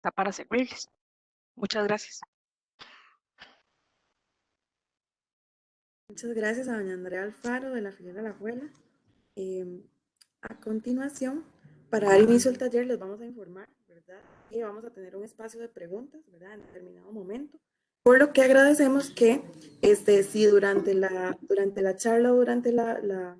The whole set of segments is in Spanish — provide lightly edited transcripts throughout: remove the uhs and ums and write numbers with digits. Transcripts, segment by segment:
está para servirles. Muchas gracias. Muchas gracias a doña Andrea Alfaro de la filial La Juela. Eh, a continuación, para dar inicio al taller, les vamos a informar, ¿verdad? Que vamos a tener un espacio de preguntas, ¿verdad? En determinado momento. Por lo que agradecemos que, si durante la charla o durante la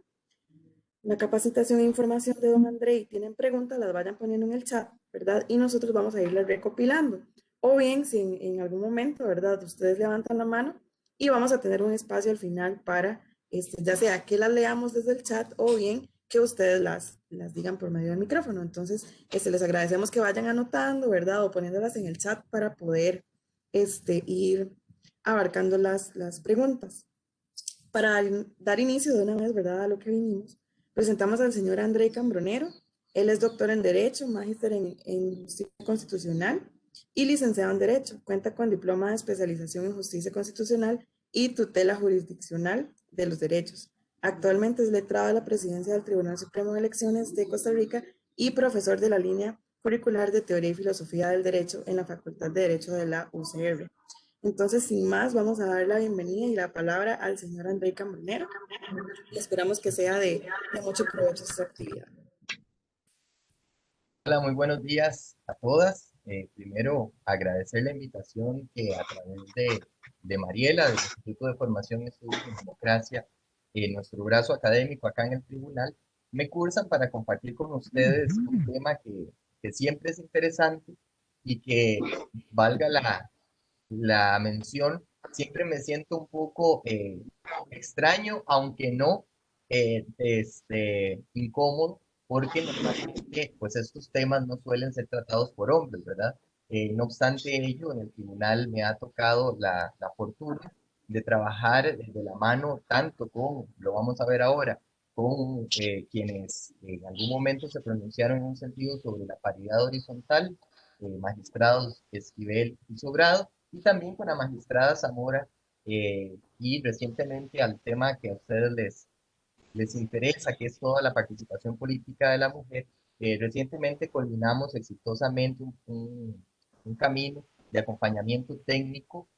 capacitación e información de don André y tienen preguntas, las vayan poniendo en el chat, ¿verdad? Y nosotros vamos a irlas recopilando. O bien, si en algún momento, ¿verdad? Ustedes levantan la mano y vamos a tener un espacio al final para, ya sea que las leamos desde el chat o bien que ustedes las digan por medio del micrófono. Entonces, les agradecemos que vayan anotando, ¿verdad? O poniéndolas en el chat para poder, ir abarcando las preguntas. Para dar inicio de una vez, ¿verdad? A lo que vinimos, presentamos al señor André Cambronero. Él es doctor en Derecho, magíster en Justicia Constitucional y licenciado en Derecho. Cuenta con diploma de especialización en Justicia Constitucional y tutela jurisdiccional de los derechos. Actualmente es letrado de la presidencia del Tribunal Supremo de Elecciones de Costa Rica y profesor de la línea curricular de Teoría y Filosofía del Derecho en la Facultad de Derecho de la UCR. Entonces, sin más, vamos a dar la bienvenida y la palabra al señor André Cambronero. Esperamos que sea de mucho provecho esta actividad. Hola, muy buenos días a todas. Primero, agradecer la invitación que a través de Mariela, del Instituto de Formación y Estudios en Democracia, nuestro brazo académico acá en el tribunal, me cursan para compartir con ustedes un tema que siempre es interesante y que, valga la mención, siempre me siento un poco extraño, aunque no incómodo, porque normalmente pues estos temas no suelen ser tratados por hombres, ¿verdad? No obstante ello, en el tribunal me ha tocado la fortuna de trabajar de la mano tanto con, lo vamos a ver ahora, con quienes en algún momento se pronunciaron en un sentido sobre la paridad horizontal, magistrados Esquivel y Sobrado, y también con la magistrada Zamora, y recientemente al tema que a ustedes les interesa, que es toda la participación política de la mujer. Recientemente culminamos exitosamente un camino de acompañamiento técnico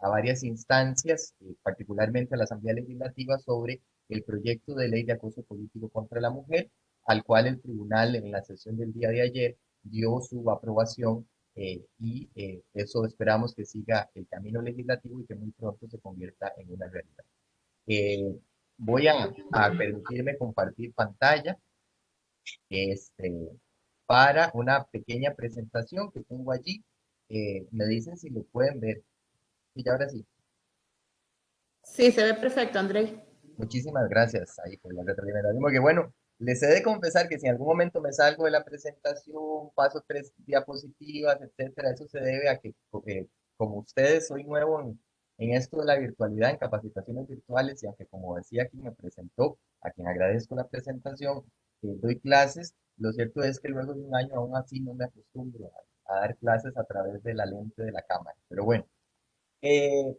a varias instancias, particularmente a la Asamblea Legislativa, sobre el proyecto de ley de acoso político contra la mujer, al cual el tribunal en la sesión del día de ayer dio su aprobación, y eso esperamos que siga el camino legislativo y que muy pronto se convierta en una realidad. Eh, Voy a permitirme compartir pantalla este, para una pequeña presentación que tengo allí. Me dicen si lo pueden ver. Y ahora sí, Sí, se ve perfecto, André. muchísimas gracias ahí por la retroalimentación, porque bueno, les he de confesar que si en algún momento me salgo de la presentación, paso 3 diapositivas, etcétera, eso se debe a que como ustedes soy nuevo en esto de la virtualidad, en capacitaciones virtuales, y aunque como decía quien me presentó, a quien agradezco la presentación, doy clases, lo cierto es que luego de un año aún así no me acostumbro a dar clases a través de la lente de la cámara. Pero bueno, eh,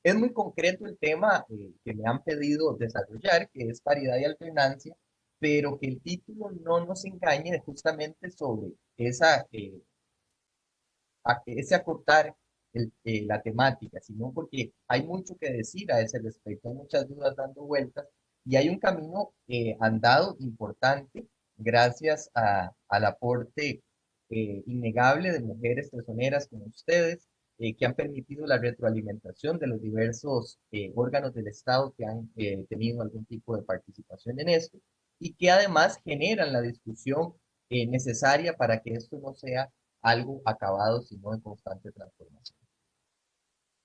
es muy concreto el tema que me han pedido desarrollar, que es paridad y alternancia, pero que el título no nos engañe justamente sobre ese acortar la temática, sino porque hay mucho que decir a ese respecto, hay muchas dudas dando vueltas y hay un camino andado importante gracias al aporte innegable de mujeres personeras como ustedes, que han permitido la retroalimentación de los diversos órganos del Estado que han tenido algún tipo de participación en esto y que además generan la discusión necesaria para que esto no sea algo acabado, sino en constante transformación.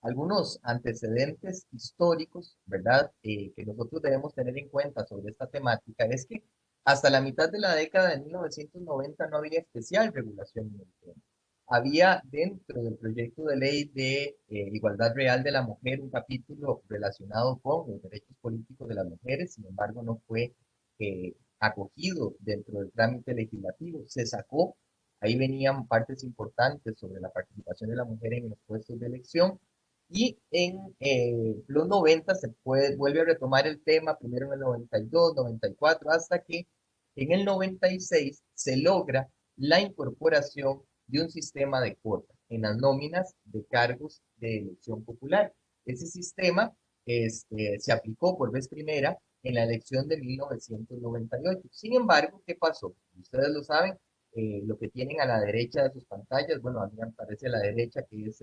Algunos antecedentes históricos, ¿verdad?, que nosotros debemos tener en cuenta sobre esta temática es que hasta la mitad de la década de 1990 no había especial regulación en el tema. Había dentro del proyecto de ley de igualdad real de la mujer un capítulo relacionado con los derechos políticos de las mujeres, sin embargo no fue acogido dentro del trámite legislativo, se sacó, ahí venían partes importantes sobre la participación de la mujer en los puestos de elección, y en los 90 vuelve a retomar el tema, primero en el 92, 94, hasta que en el 96 se logra la incorporación de un sistema de cuotas en las nóminas de cargos de elección popular. Ese sistema se aplicó por vez primera en la elección de 1998. Sin embargo, ¿qué pasó? Ustedes lo saben, lo que tienen a la derecha de sus pantallas, bueno, a mí me parece a la derecha que es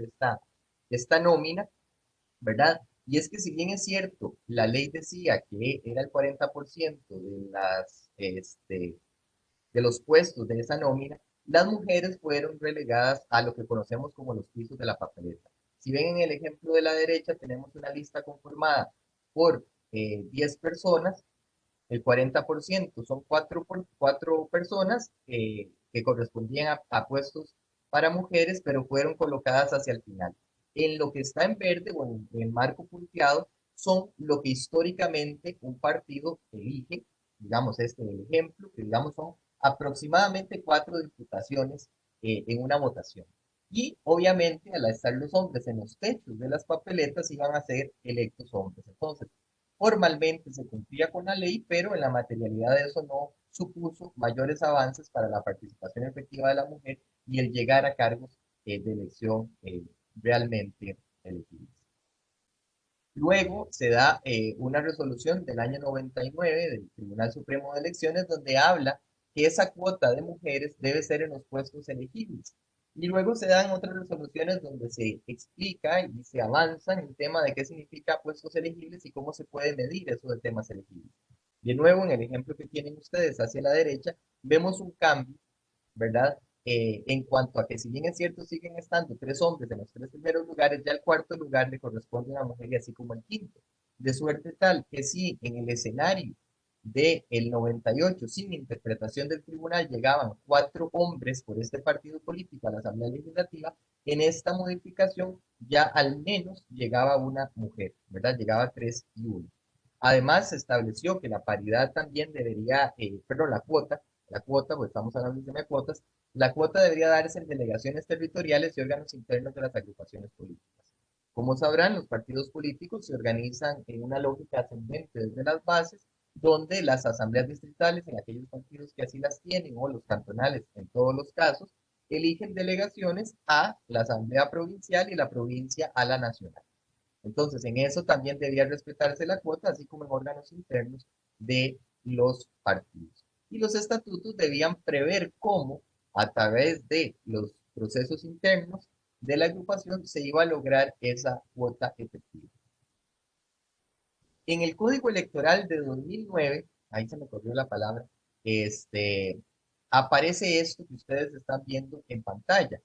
esta nómina, ¿verdad? Y es que si bien es cierto, la ley decía que era el 40% de los puestos de esa nómina, las mujeres fueron relegadas a lo que conocemos como los pisos de la papeleta. Si ven en el ejemplo de la derecha, tenemos una lista conformada por 10 personas, el 40% son 4 personas que correspondían a puestos para mujeres, pero fueron colocadas hacia el final. En lo que está en verde o en el marco punteado son lo que históricamente un partido elige, digamos este es el ejemplo, que digamos son aproximadamente 4 diputaciones en una votación. Y obviamente al estar los hombres en los techos de las papeletas iban a ser electos hombres. Entonces, formalmente se cumplía con la ley, pero en la materialidad de eso no supuso mayores avances para la participación efectiva de la mujer y el llegar a cargos de elección realmente elegibles. Luego se da una resolución del año 99 del Tribunal Supremo de Elecciones donde habla que esa cuota de mujeres debe ser en los puestos elegibles. Y luego se dan otras resoluciones donde se explica y se avanza en el tema de qué significa puestos elegibles y cómo se puede medir eso de temas elegibles. De nuevo, en el ejemplo que tienen ustedes hacia la derecha, vemos un cambio, ¿verdad? En cuanto a que si bien es cierto siguen estando 3 hombres en los 3 primeros lugares, ya el cuarto lugar le corresponde a una mujer y así como el quinto. De suerte tal que si en el escenario del 98, sin interpretación del tribunal, llegaban 4 hombres por este partido político a la Asamblea Legislativa, en esta modificación ya al menos llegaba una mujer, ¿verdad? Llegaba 3 y 1. Además, se estableció que la paridad también debería, perdón, la cuota, pues estamos hablando de tema de cuotas, la cuota debería darse en delegaciones territoriales y órganos internos de las agrupaciones políticas. Como sabrán, los partidos políticos se organizan en una lógica ascendente desde las bases, donde las asambleas distritales, en aquellos partidos que así las tienen, o los cantonales, en todos los casos, eligen delegaciones a la asamblea provincial y la provincia a la nacional. Entonces, en eso también debía respetarse la cuota, así como en órganos internos de los partidos. Y los estatutos debían prever cómo, a través de los procesos internos de la agrupación, se iba a lograr esa cuota efectiva. En el Código Electoral de 2009, ahí se me corrió la palabra, aparece esto que ustedes están viendo en pantalla.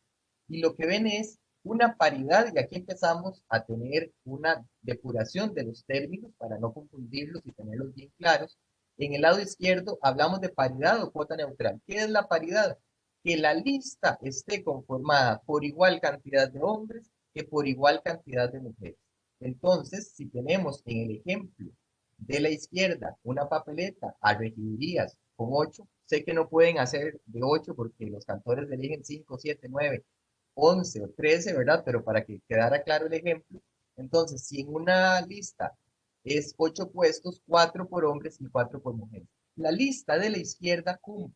Y lo que ven es una paridad, y aquí empezamos a tener una depuración de los términos para no confundirlos y tenerlos bien claros. En el lado izquierdo hablamos de paridad o cuota neutral. ¿Qué es la paridad? Que la lista esté conformada por igual cantidad de hombres que por igual cantidad de mujeres. Entonces, si tenemos en el ejemplo de la izquierda una papeleta a regidurías con 8, sé que no pueden hacer de 8 porque los cantores eligen 5, 7, 9, 11 o 13, ¿verdad? Pero para que quedara claro el ejemplo, entonces, si en una lista es 8 puestos, 4 por hombres y 4 por mujeres. La lista de la izquierda cumple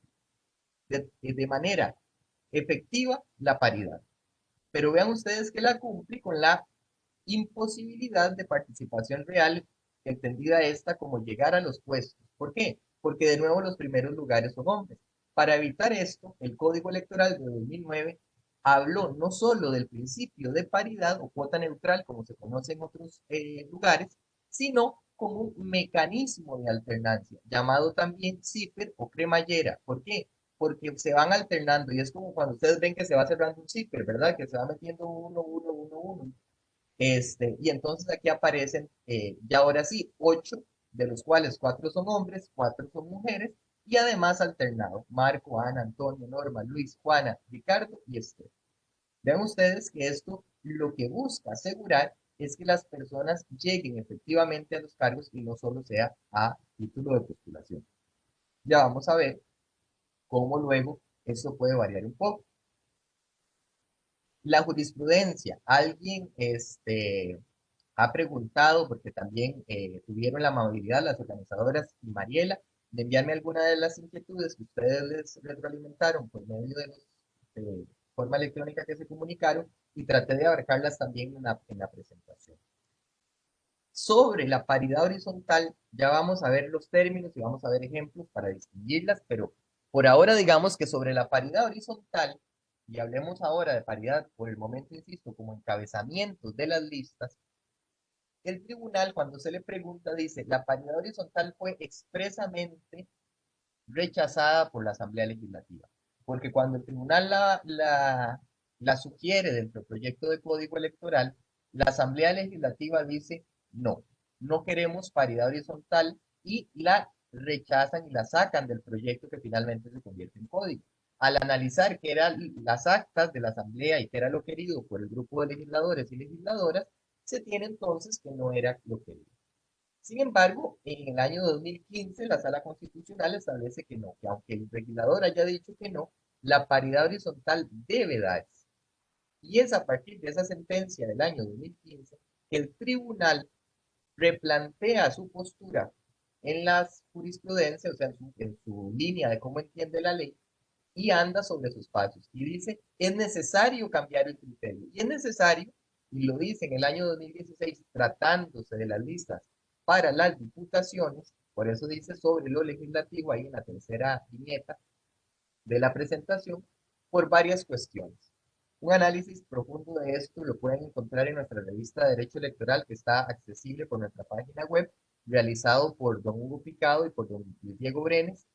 de manera efectiva la paridad. Pero vean ustedes que la cumple con la imposibilidad de participación real, entendida esta como llegar a los puestos. ¿Por qué? Porque de nuevo los primeros lugares son hombres. Para evitar esto, el Código Electoral de 2009 habló no solo del principio de paridad o cuota neutral, como se conoce en otros lugares, sino como un mecanismo de alternancia, llamado también zipper o cremallera. ¿Por qué? Porque se van alternando y es como cuando ustedes ven que se va cerrando un zipper, ¿verdad? Que se va metiendo uno, uno, uno, uno. Y entonces aquí aparecen, ya ahora sí, 8, de los cuales 4 son hombres, 4 son mujeres, y además alternado, Marco, Ana, Antonio, Norma, Luis, Juana, Ricardo y Esther. Vean ustedes que esto lo que busca asegurar es que las personas lleguen efectivamente a los cargos y no solo sea a título de postulación. Ya vamos a ver cómo luego esto puede variar un poco. La jurisprudencia, alguien ha preguntado, porque también tuvieron la amabilidad las organizadoras y Mariela, de enviarme alguna de las inquietudes que ustedes les retroalimentaron por medio de los forma electrónica que se comunicaron y traté de abarcarlas también en la presentación. Sobre la paridad horizontal, ya vamos a ver los términos y vamos a ver ejemplos para distinguirlas, pero por ahora digamos que sobre la paridad horizontal, y hablemos ahora de paridad por el momento, insisto, como encabezamientos de las listas, el tribunal cuando se le pregunta dice, la paridad horizontal fue expresamente rechazada por la Asamblea Legislativa, porque cuando el tribunal la sugiere dentro del proyecto de código electoral, la Asamblea Legislativa dice, no, no queremos paridad horizontal y la rechazan y la sacan del proyecto que finalmente se convierte en código. Al analizar qué eran las actas de la Asamblea y qué era lo querido por el grupo de legisladores y legisladoras, se tiene entonces que no era lo querido. Sin embargo, en el año 2015 la Sala Constitucional establece que no, que aunque el legislador haya dicho que no, la paridad horizontal debe darse. Y es a partir de esa sentencia del año 2015 que el tribunal replantea su postura en las jurisprudencias, o sea, en su línea de cómo entiende la ley, y anda sobre sus pasos. Y dice, es necesario cambiar el criterio. Y es necesario, y lo dice en el año 2016, tratándose de las listas para las diputaciones, por eso dice sobre lo legislativo ahí en la tercera viñeta de la presentación, por varias cuestiones. Un análisis profundo de esto lo pueden encontrar en nuestra revista de Derecho Electoral, que está accesible por nuestra página web, realizado por don Hugo Picado y por don Diego Brenes,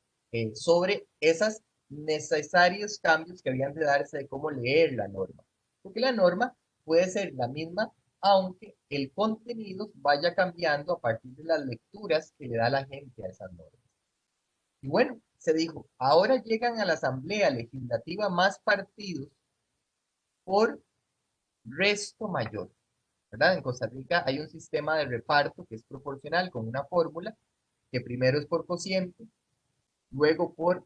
sobre esos necesarios cambios que habían de darse de cómo leer la norma. Porque la norma puede ser la misma, aunque el contenido vaya cambiando a partir de las lecturas que le da la gente a esas normas. Y bueno, se dijo, ahora llegan a la Asamblea Legislativa más partidos por resto mayor, ¿verdad? En Costa Rica hay un sistema de reparto que es proporcional con una fórmula que primero es por cociente, luego por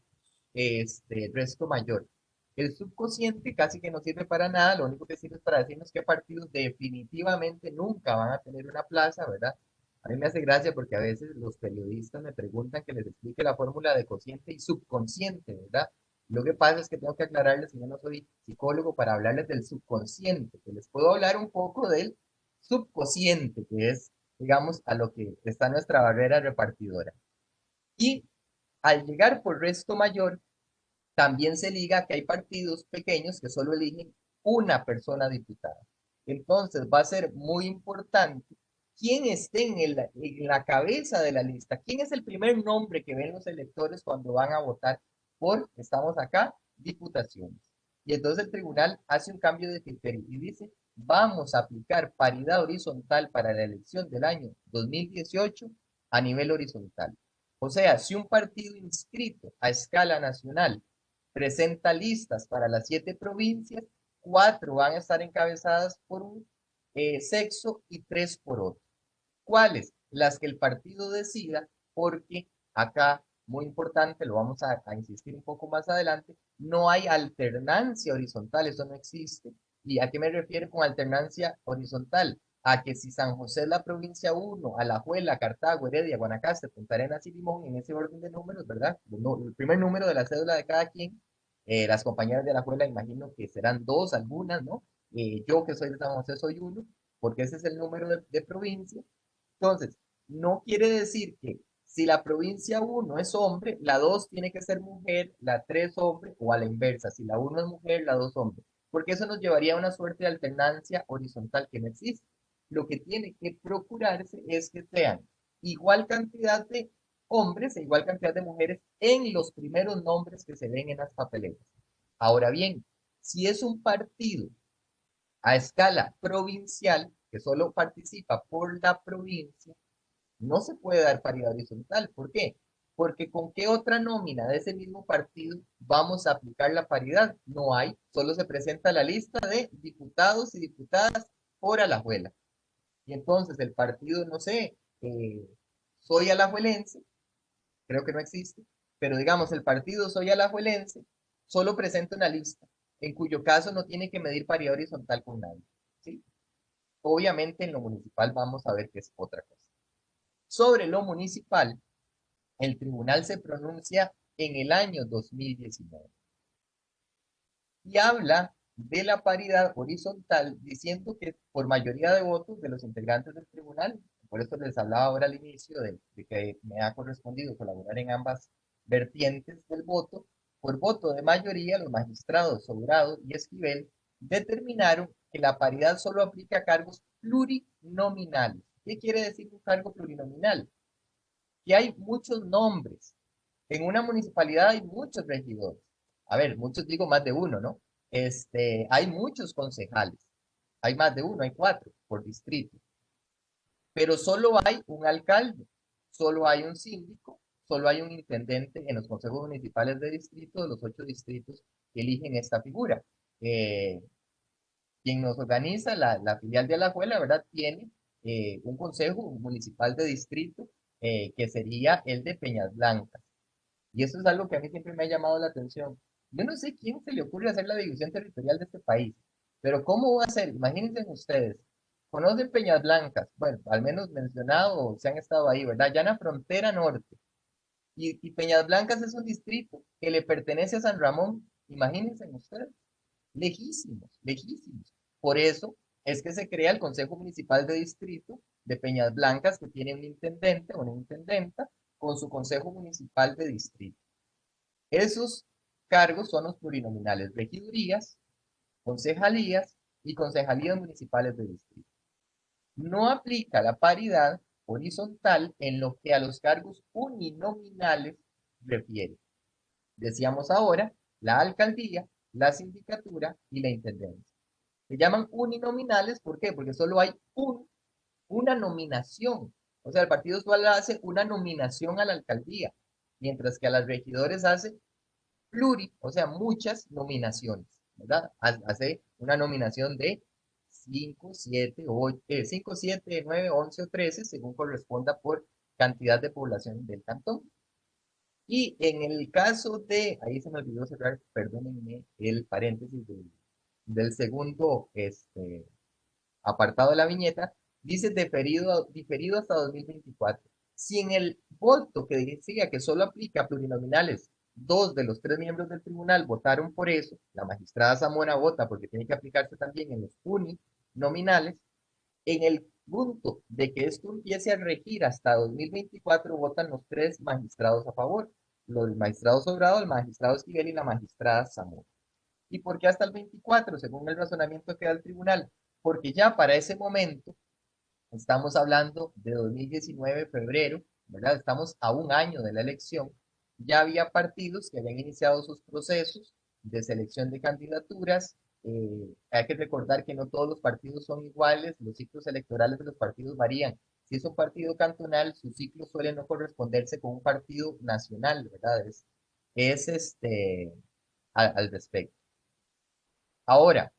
resto mayor. El subcociente casi que no sirve para nada, lo único que sirve es para decirnos qué partidos definitivamente nunca van a tener una plaza, ¿verdad? A mí me hace gracia porque a veces los periodistas me preguntan que les explique la fórmula de cociente y subconsciente, ¿verdad? Lo que pasa es que tengo que aclararles que yo no soy psicólogo para hablarles del subconsciente, que les puedo hablar un poco del subcociente, que es, digamos, a lo que está nuestra barrera repartidora. Y al llegar por resto mayor, también se liga que hay partidos pequeños que solo eligen una persona diputada. Entonces va a ser muy importante quién esté en la cabeza de la lista, quién es el primer nombre que ven los electores cuando van a votar por, estamos acá, diputaciones. Y entonces el tribunal hace un cambio de criterio y dice, vamos a aplicar paridad horizontal para la elección del año 2018 a nivel horizontal. O sea, si un partido inscrito a escala nacional presenta listas para las 7 provincias, 4 van a estar encabezadas por un sexo y 3 por otro. ¿Cuáles? Las que el partido decida, porque acá, muy importante, lo vamos a insistir un poco más adelante, no hay alternancia horizontal, eso no existe. ¿Y a qué me refiero con alternancia horizontal? A que si San José es la provincia 1, Alajuela, Cartago, Heredia, Guanacaste, Punta Arenas y Limón, en ese orden de números, ¿verdad? El primer número de la cédula de cada quien, las compañeras de Alajuela imagino que serán 2 algunas, ¿no? Yo que soy de San José soy 1, porque ese es el número de provincia. Entonces, no quiere decir que si la provincia 1 es hombre, la 2 tiene que ser mujer, la 3 hombre, o a la inversa, si la 1 es mujer, la 2 hombre, porque eso nos llevaría a una suerte de alternancia horizontal que no existe. Lo que tiene que procurarse es que sean igual cantidad de hombres e igual cantidad de mujeres en los primeros nombres que se ven en las papeletas. Ahora bien, si es un partido a escala provincial, que solo participa por la provincia, no se puede dar paridad horizontal. ¿Por qué? Porque ¿con qué otra nómina de ese mismo partido vamos a aplicar la paridad? No hay, solo se presenta la lista de diputados y diputadas por Alajuela. Y entonces el partido, no sé, Soy Alajuelense, creo que no existe, pero digamos, el partido Soy Alajuelense solo presenta una lista, en cuyo caso no tiene que medir paridad horizontal con nadie, ¿sí? Obviamente en lo municipal vamos a ver que es otra cosa. Sobre lo municipal, el tribunal se pronuncia en el año 2019 y habla de la paridad horizontal, diciendo que por mayoría de votos de los integrantes del tribunal, por eso les hablaba ahora al inicio de que me ha correspondido colaborar en ambas vertientes del voto, por voto de mayoría, los magistrados Sobrado y Esquivel determinaron que la paridad solo aplica a cargos plurinominales. ¿Qué quiere decir un cargo plurinominal? Que hay muchos nombres. En una municipalidad hay muchos regidores. A ver, muchos digo más de uno, ¿no? Hay muchos concejales. Hay más de uno, hay 4 por distrito. Pero solo hay un alcalde, solo hay un síndico, solo hay un intendente en los consejos municipales de distrito de los 8 distritos que eligen esta figura. Quien nos organiza, la filial de Alajuela, ¿verdad? Tiene un consejo municipal de distrito que sería el de Peñas Blancas. Y eso es algo que a mí siempre me ha llamado la atención. Yo no sé quién se le ocurre hacer la división territorial de este país, pero ¿cómo va a ser? Imagínense ustedes, conocen Peñas Blancas, bueno, al menos mencionado, se han estado ahí, ¿verdad? Ya en la frontera norte. Y Peñas Blancas es un distrito que le pertenece a San Ramón, imagínense ustedes, lejísimos, lejísimos. Por eso es que se crea el Consejo Municipal de Distrito de Peñas Blancas, que tiene un intendente o una intendenta con su Consejo Municipal de Distrito. Esos cargos son los plurinominales, regidurías, concejalías y concejalías municipales de distrito. No aplica la paridad horizontal en lo que a los cargos uninominales refiere. Decíamos ahora, la alcaldía, la sindicatura y la intendencia. Se llaman uninominales, ¿por qué? Porque solo hay una nominación. O sea, el partido solo hace una nominación a la alcaldía, mientras que a las regidores hace o sea, muchas nominaciones, ¿verdad? Hace una nominación de 5, 7, 8, 5, 7, 9, 11 o 13, según corresponda por cantidad de población del cantón. Y en el caso de, ahí se me olvidó cerrar, perdónenme, el paréntesis del segundo apartado de la viñeta, dice diferido hasta 2024. Si en el voto que decía que solo aplica a plurinominales, 2 de los 3 miembros del tribunal votaron por eso, la magistrada Zamora vota porque tiene que aplicarse también en los uninominales, en el punto de que esto empiece a regir hasta 2024, votan los 3 magistrados a favor, los magistrados Sobrado, el magistrado Esquivel y la magistrada Zamora. ¿Y por qué hasta el 24? Según el razonamiento que da el tribunal. Porque ya para ese momento, estamos hablando de 2019, febrero, ¿verdad? Estamos a un año de la elección. Ya había partidos que habían iniciado sus procesos de selección de candidaturas. Hay que recordar que no todos los partidos son iguales, los ciclos electorales de los partidos varían. Si es un partido cantonal, su ciclo suele no corresponderse con un partido nacional, ¿verdad? Al respecto. Ahora,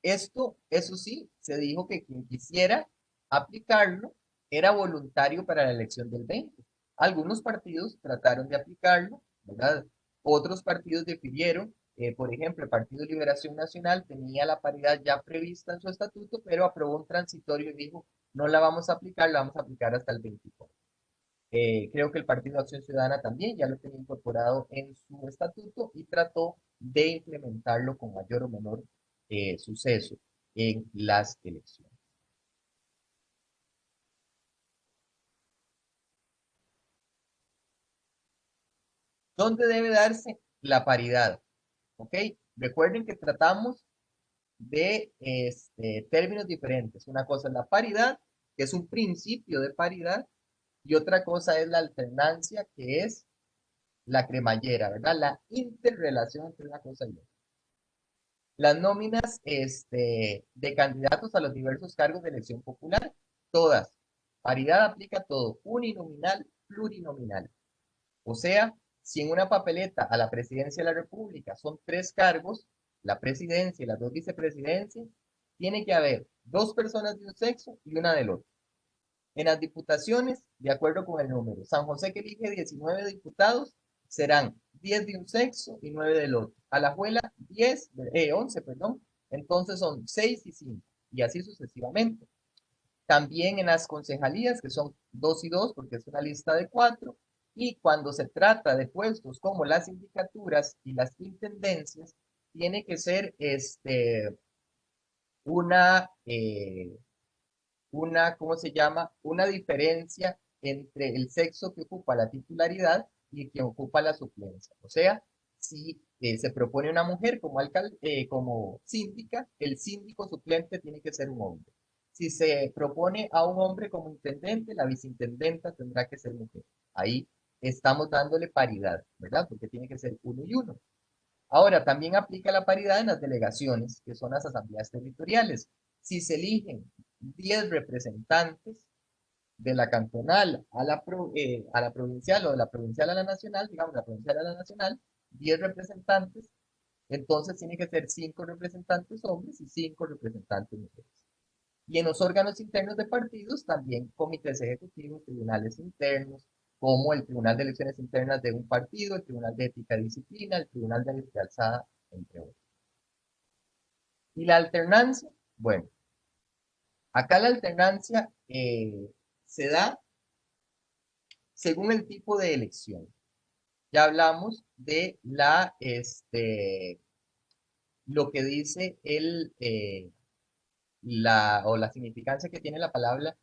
esto, eso sí, se dijo que quien quisiera aplicarlo era voluntario para la elección del 20. Algunos partidos trataron de aplicarlo, ¿verdad? Otros partidos difirieron. Por ejemplo, el Partido de Liberación Nacional tenía la paridad ya prevista en su estatuto, pero aprobó un transitorio y dijo, no la vamos a aplicar, la vamos a aplicar hasta el 24. Creo que el Partido Acción Ciudadana también ya lo tenía incorporado en su estatuto y trató de implementarlo con mayor o menor suceso en las elecciones. ¿Dónde debe darse la paridad? ¿Ok? Recuerden que tratamos de términos diferentes. Una cosa es la paridad, que es un principio de paridad, y otra cosa es la alternancia, que es la cremallera, ¿verdad? La interrelación entre una cosa y otra. Las nóminas de candidatos a los diversos cargos de elección popular, todas. Paridad aplica todo, uninominal, plurinominal. O sea, si en una papeleta a la presidencia de la República son 3 cargos, la presidencia y las 2 vicepresidencias, tiene que haber 2 personas de un sexo y una del otro. En las diputaciones, de acuerdo con el número, San José, que elige 19 diputados, serán 10 de un sexo y 9 del otro. Alajuela, 11, perdón. Entonces son 6 y 5, y así sucesivamente. También en las concejalías, que son 2 y 2, porque es una lista de 4. Y cuando se trata de puestos como las sindicaturas y las intendencias, tiene que ser ¿cómo se llama? Una diferencia entre el sexo que ocupa la titularidad y el que ocupa la suplencia. O sea, si se propone una mujer como síndica, el síndico suplente tiene que ser un hombre. Si se propone a un hombre como intendente, la viceintendenta tendrá que ser mujer. Ahí estamos dándole paridad, ¿verdad? Porque tiene que ser uno y uno. Ahora, también aplica la paridad en las delegaciones, que son las asambleas territoriales. Si se eligen 10 representantes de la cantonal a la provincial o de la provincial a la nacional, digamos, la provincial a la nacional, 10 representantes, entonces tiene que ser 5 representantes hombres y 5 representantes mujeres. Y en los órganos internos de partidos también comités ejecutivos, tribunales internos, como el Tribunal de Elecciones Internas de un partido, el Tribunal de Ética y Disciplina, el Tribunal de Alzada, entre otros. Y la alternancia, bueno, acá la alternancia se da según el tipo de elección. Ya hablamos de lo que dice la significancia que tiene la palabra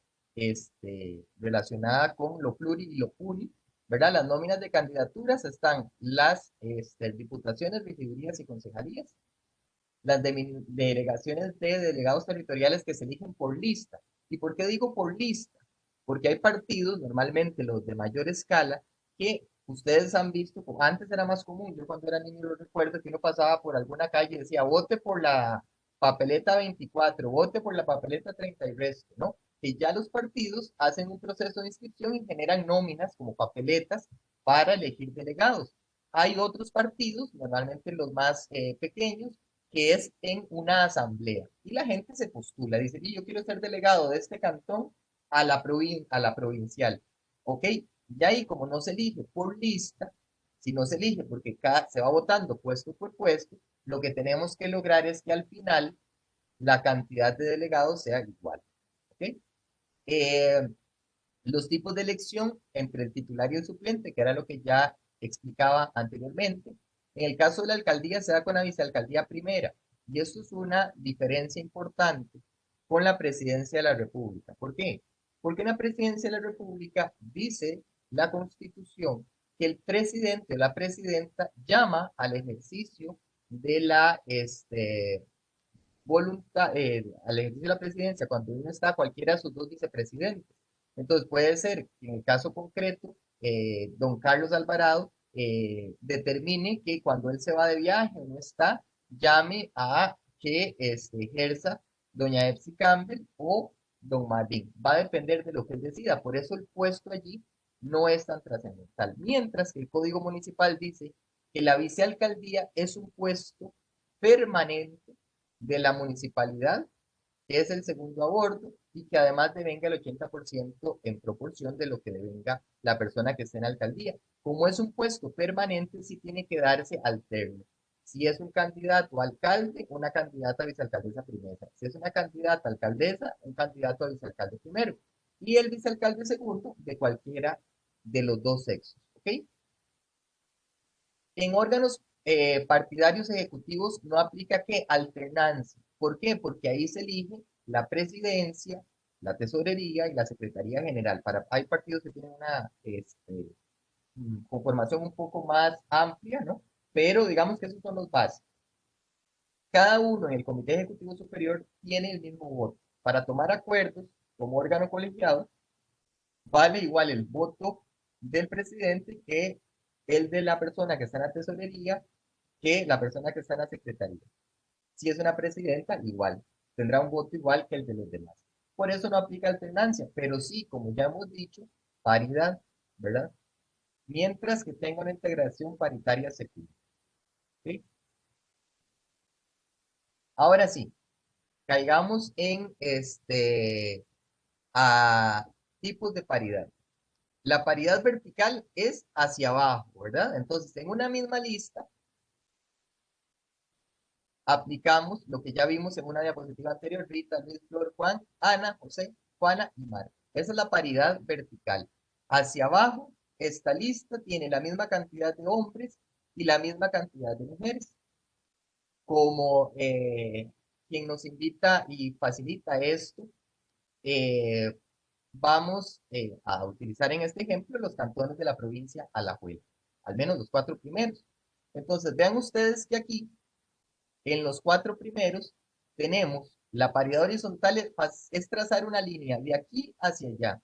relacionada con lo pluri y lo puri, ¿verdad? Las nóminas de candidaturas están las diputaciones, regidurías y concejalías, las delegaciones de delegados territoriales que se eligen por lista. ¿Y por qué digo por lista? Porque hay partidos, normalmente los de mayor escala, que ustedes han visto, antes era más común, yo cuando era niño lo recuerdo, que uno pasaba por alguna calle y decía, vote por la papeleta 24, vote por la papeleta 30 y resto, ¿no? Que ya los partidos hacen un proceso de inscripción y generan nóminas como papeletas para elegir delegados. Hay otros partidos, normalmente los más pequeños, que es en una asamblea. Y la gente se postula, dice, yo quiero ser delegado de este cantón a la provincial. ¿Ok? Ya ahí, como no se elige por lista, si no se elige porque se va votando puesto por puesto, lo que tenemos que lograr es que al final la cantidad de delegados sea igual. ¿Ok? Los tipos de elección entre el titular y el suplente, que era lo que ya explicaba anteriormente. En el caso de la alcaldía se da con la vicealcaldía primera, y esto es una diferencia importante con la presidencia de la República. ¿Por qué? Porque en la presidencia de la República dice la Constitución que el presidente o la presidenta llama al ejercicio de la voluntad, al ejercicio de la presidencia cuando uno está cualquiera de sus dos vicepresidentes. Entonces puede ser que en el caso concreto, don Carlos Alvarado determine que cuando él se va de viaje o no está, llame a que ejerza doña Epsi Campbell o don Martín. Va a depender de lo que él decida. Por eso el puesto allí no es tan trascendental. Mientras que el Código Municipal dice que la vicealcaldía es un puesto permanente de la municipalidad, que es el segundo a bordo, y que además devenga el 80% en proporción de lo que devenga la persona que esté en la alcaldía. Como es un puesto permanente, sí tiene que darse alterno. Si es un candidato a alcalde, una candidata a vicealcaldesa primera. Si es una candidata a alcaldesa, un candidato a vicealcalde primero. Y el vicealcalde segundo de cualquiera de los dos sexos. ¿Ok? En órganos partidarios ejecutivos no aplica que alternancia. ¿Por qué? Porque ahí se elige la presidencia, la tesorería y la secretaría general. Hay partidos que tienen una conformación un poco más amplia, ¿no? Pero digamos que esos son los básicos. Cada uno en el Comité Ejecutivo Superior tiene el mismo voto. Para tomar acuerdos como órgano colegiado, vale igual el voto del presidente que el de la persona que está en la tesorería, que la persona que está en la secretaría. Si es una presidenta, igual. Tendrá un voto igual que el de los demás. Por eso no aplica alternancia, pero sí, como ya hemos dicho, paridad, ¿verdad? Mientras que tenga una integración paritaria segura. ¿Sí? Ahora sí, caigamos en a tipos de paridad. La paridad vertical es hacia abajo, ¿verdad? Entonces, en una misma lista, aplicamos lo que ya vimos en una diapositiva anterior, Rita, Luis, Flor, Juan, Ana, José, Juana y Mar. Esa es la paridad vertical. Hacia abajo, esta lista tiene la misma cantidad de hombres y la misma cantidad de mujeres. como quien nos invita y facilita esto, vamos a utilizar en este ejemplo los cantones de la provincia Alajuela, al menos los 4 primeros. Entonces, vean ustedes que aquí, en los 4 primeros, tenemos la paridad horizontal, es trazar una línea de aquí hacia allá.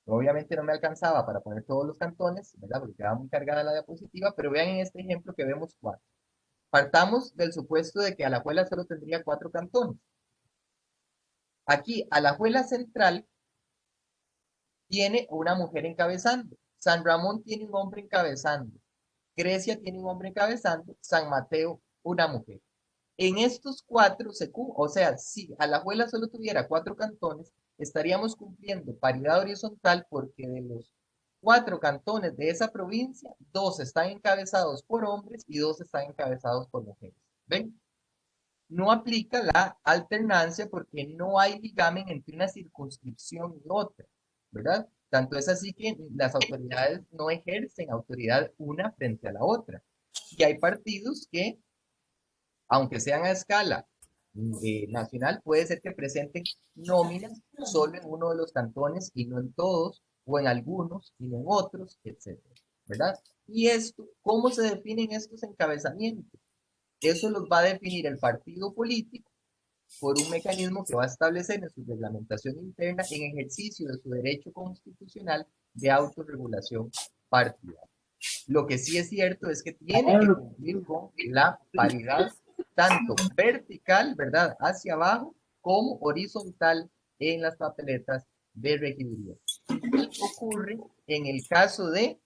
Obviamente no me alcanzaba para poner todos los cantones, ¿verdad? Porque quedaba muy cargada la diapositiva, pero vean en este ejemplo que vemos 4. Partamos del supuesto de que Alajuela solo tendría 4 cantones. Aquí, Alajuela Central tiene una mujer encabezando. San Ramón tiene un hombre encabezando. Grecia tiene un hombre encabezando. San Mateo, una mujer. En estos 4, o sea, si Alajuela solo tuviera 4 cantones, estaríamos cumpliendo paridad horizontal porque de los 4 cantones de esa provincia, 2 están encabezados por hombres y 2 están encabezados por mujeres. ¿Ven? No aplica la alternancia porque no hay ligamen entre una circunscripción y otra, ¿verdad? Tanto es así que las autoridades no ejercen autoridad una frente a la otra. Y hay partidos que, aunque sean a escala nacional, puede ser que presenten nóminas solo en uno de los cantones y no en todos, o en algunos y no en otros, etcétera, ¿verdad? Y esto, ¿cómo se definen estos encabezamientos? Eso los va a definir el partido político por un mecanismo que va a establecer en su reglamentación interna en ejercicio de su derecho constitucional de autorregulación partidaria. Lo que sí es cierto es que tiene que cumplir con la paridad tanto vertical, ¿verdad?, hacia abajo, como horizontal en las papeletas de regiduría. Y ocurre en el caso de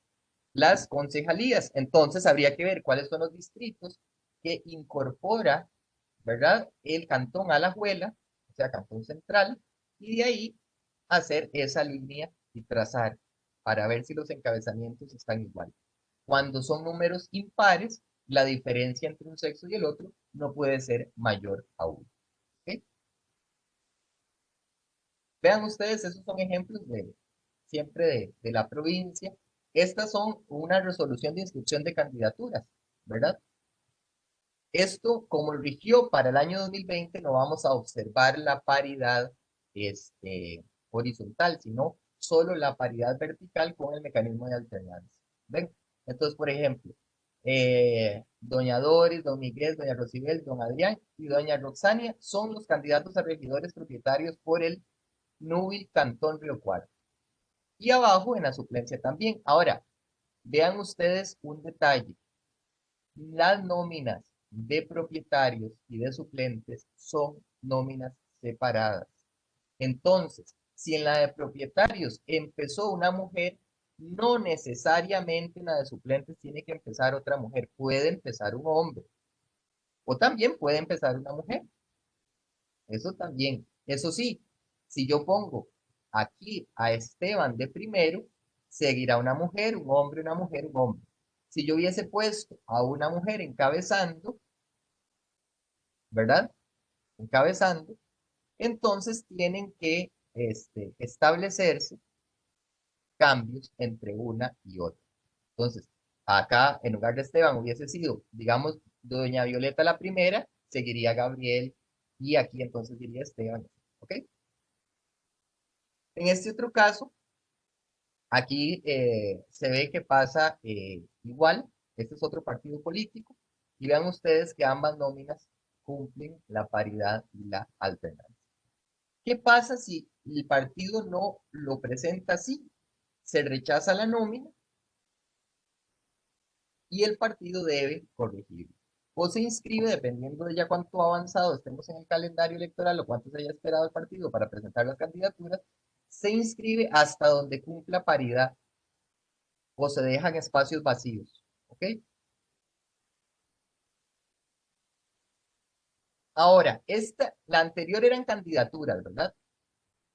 las concejalías. Entonces habría que ver cuáles son los distritos que incorpora, ¿verdad?, el cantón Alajuela, o sea, cantón central, y de ahí hacer esa línea y trazar para ver si los encabezamientos están iguales. Cuando son números impares, la diferencia entre un sexo y el otro no puede ser mayor a 1. ¿Okay? Vean ustedes, esos son ejemplos siempre de la provincia. Estas son una resolución de inscripción de candidaturas, ¿verdad? Esto, como rigió para el año 2020, no vamos a observar la paridad horizontal, sino solo la paridad vertical con el mecanismo de alternancia. ¿Ven? Entonces, por ejemplo, doña Doris, don Miguel, doña Rosibel, don Adrián y doña Roxania son los candidatos a regidores propietarios por el Núbil Cantón Río Cuarto. Y abajo en la suplencia también. Ahora, vean ustedes un detalle. Las nóminas de propietarios y de suplentes son nóminas separadas. Entonces, si en la de propietarios empezó una mujer, no necesariamente en la de suplentes tiene que empezar otra mujer. Puede empezar un hombre. O también puede empezar una mujer. Eso también. Eso sí, si yo pongo aquí a Esteban de primero, seguirá una mujer, un hombre, una mujer, un hombre. Si yo hubiese puesto a una mujer encabezando, ¿verdad? Encabezando, entonces tienen que establecerse cambios entre una y otra. Entonces, acá en lugar de Esteban hubiese sido, digamos, doña Violeta la primera, seguiría Gabriel y aquí entonces diría Esteban. ¿Ok? En este otro caso, aquí se ve que pasa igual. Este es otro partido político. Y vean ustedes que ambas nóminas cumplen la paridad y la alternancia. ¿Qué pasa si el partido no lo presenta así? Se rechaza la nómina y el partido debe corregirlo. O se inscribe, dependiendo de ya cuánto avanzado estemos en el calendario electoral o cuánto se haya esperado el partido para presentar las candidaturas, se inscribe hasta donde cumpla paridad o se dejan espacios vacíos. ¿Ok? Ahora, la anterior eran candidaturas, ¿verdad?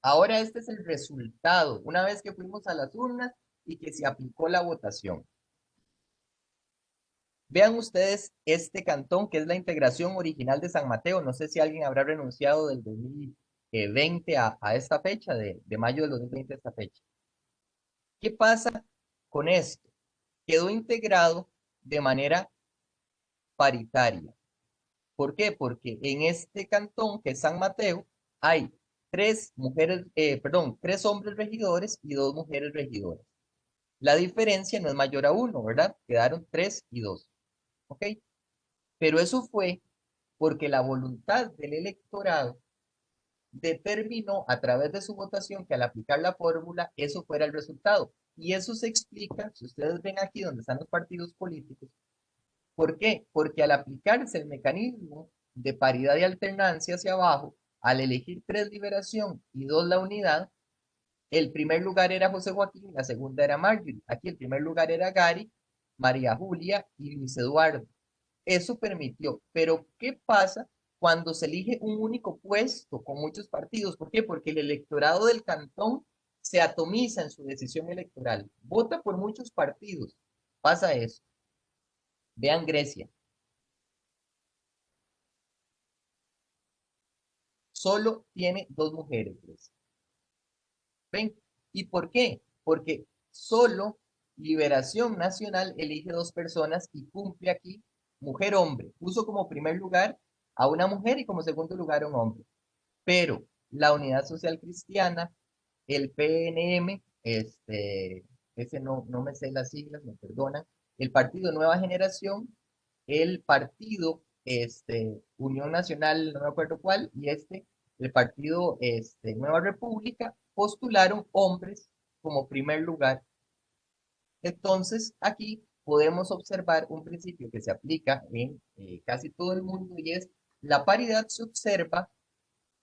Ahora este es el resultado, una vez que fuimos a las urnas y que se aplicó la votación. Vean ustedes este cantón que es la integración original de San Mateo. No sé si alguien habrá renunciado del 2020 a esta fecha, de mayo del 2020 a esta fecha. ¿Qué pasa con esto? Quedó integrado de manera paritaria. ¿Por qué? Porque en este cantón, que es San Mateo, hay tres hombres regidores y dos mujeres regidoras. La diferencia no es mayor a uno, ¿verdad? Quedaron 3 y 2. ¿Ok? Pero eso fue porque la voluntad del electorado determinó a través de su votación que al aplicar la fórmula, eso fuera el resultado. Y eso se explica, si ustedes ven aquí donde están los partidos políticos, ¿por qué? Porque al aplicarse el mecanismo de paridad y alternancia hacia abajo, al elegir 3 liberación y 2 la unidad, el primer lugar era José Joaquín, la segunda era Marjorie. Aquí el primer lugar era Gary, María Julia y Luis Eduardo. Eso permitió. Pero, ¿qué pasa cuando se elige un único puesto con muchos partidos? ¿Por qué? Porque el electorado del cantón se atomiza en su decisión electoral. Vota por muchos partidos. Pasa eso. Vean Grecia. Solo tiene 2 mujeres, Grecia. ¿Ven? ¿Y por qué? Porque solo Liberación Nacional elige 2 personas y cumple aquí mujer-hombre. Puso como primer lugar a una mujer y como segundo lugar a un hombre. Pero la Unidad Social Cristiana, el PNM, ese no me sé las siglas, me perdonan, el Partido Nueva Generación, el Partido Unión Nacional, no me acuerdo cuál, y el Partido Nueva República, postularon hombres como primer lugar. Entonces, aquí podemos observar un principio que se aplica en casi todo el mundo y es la paridad se observa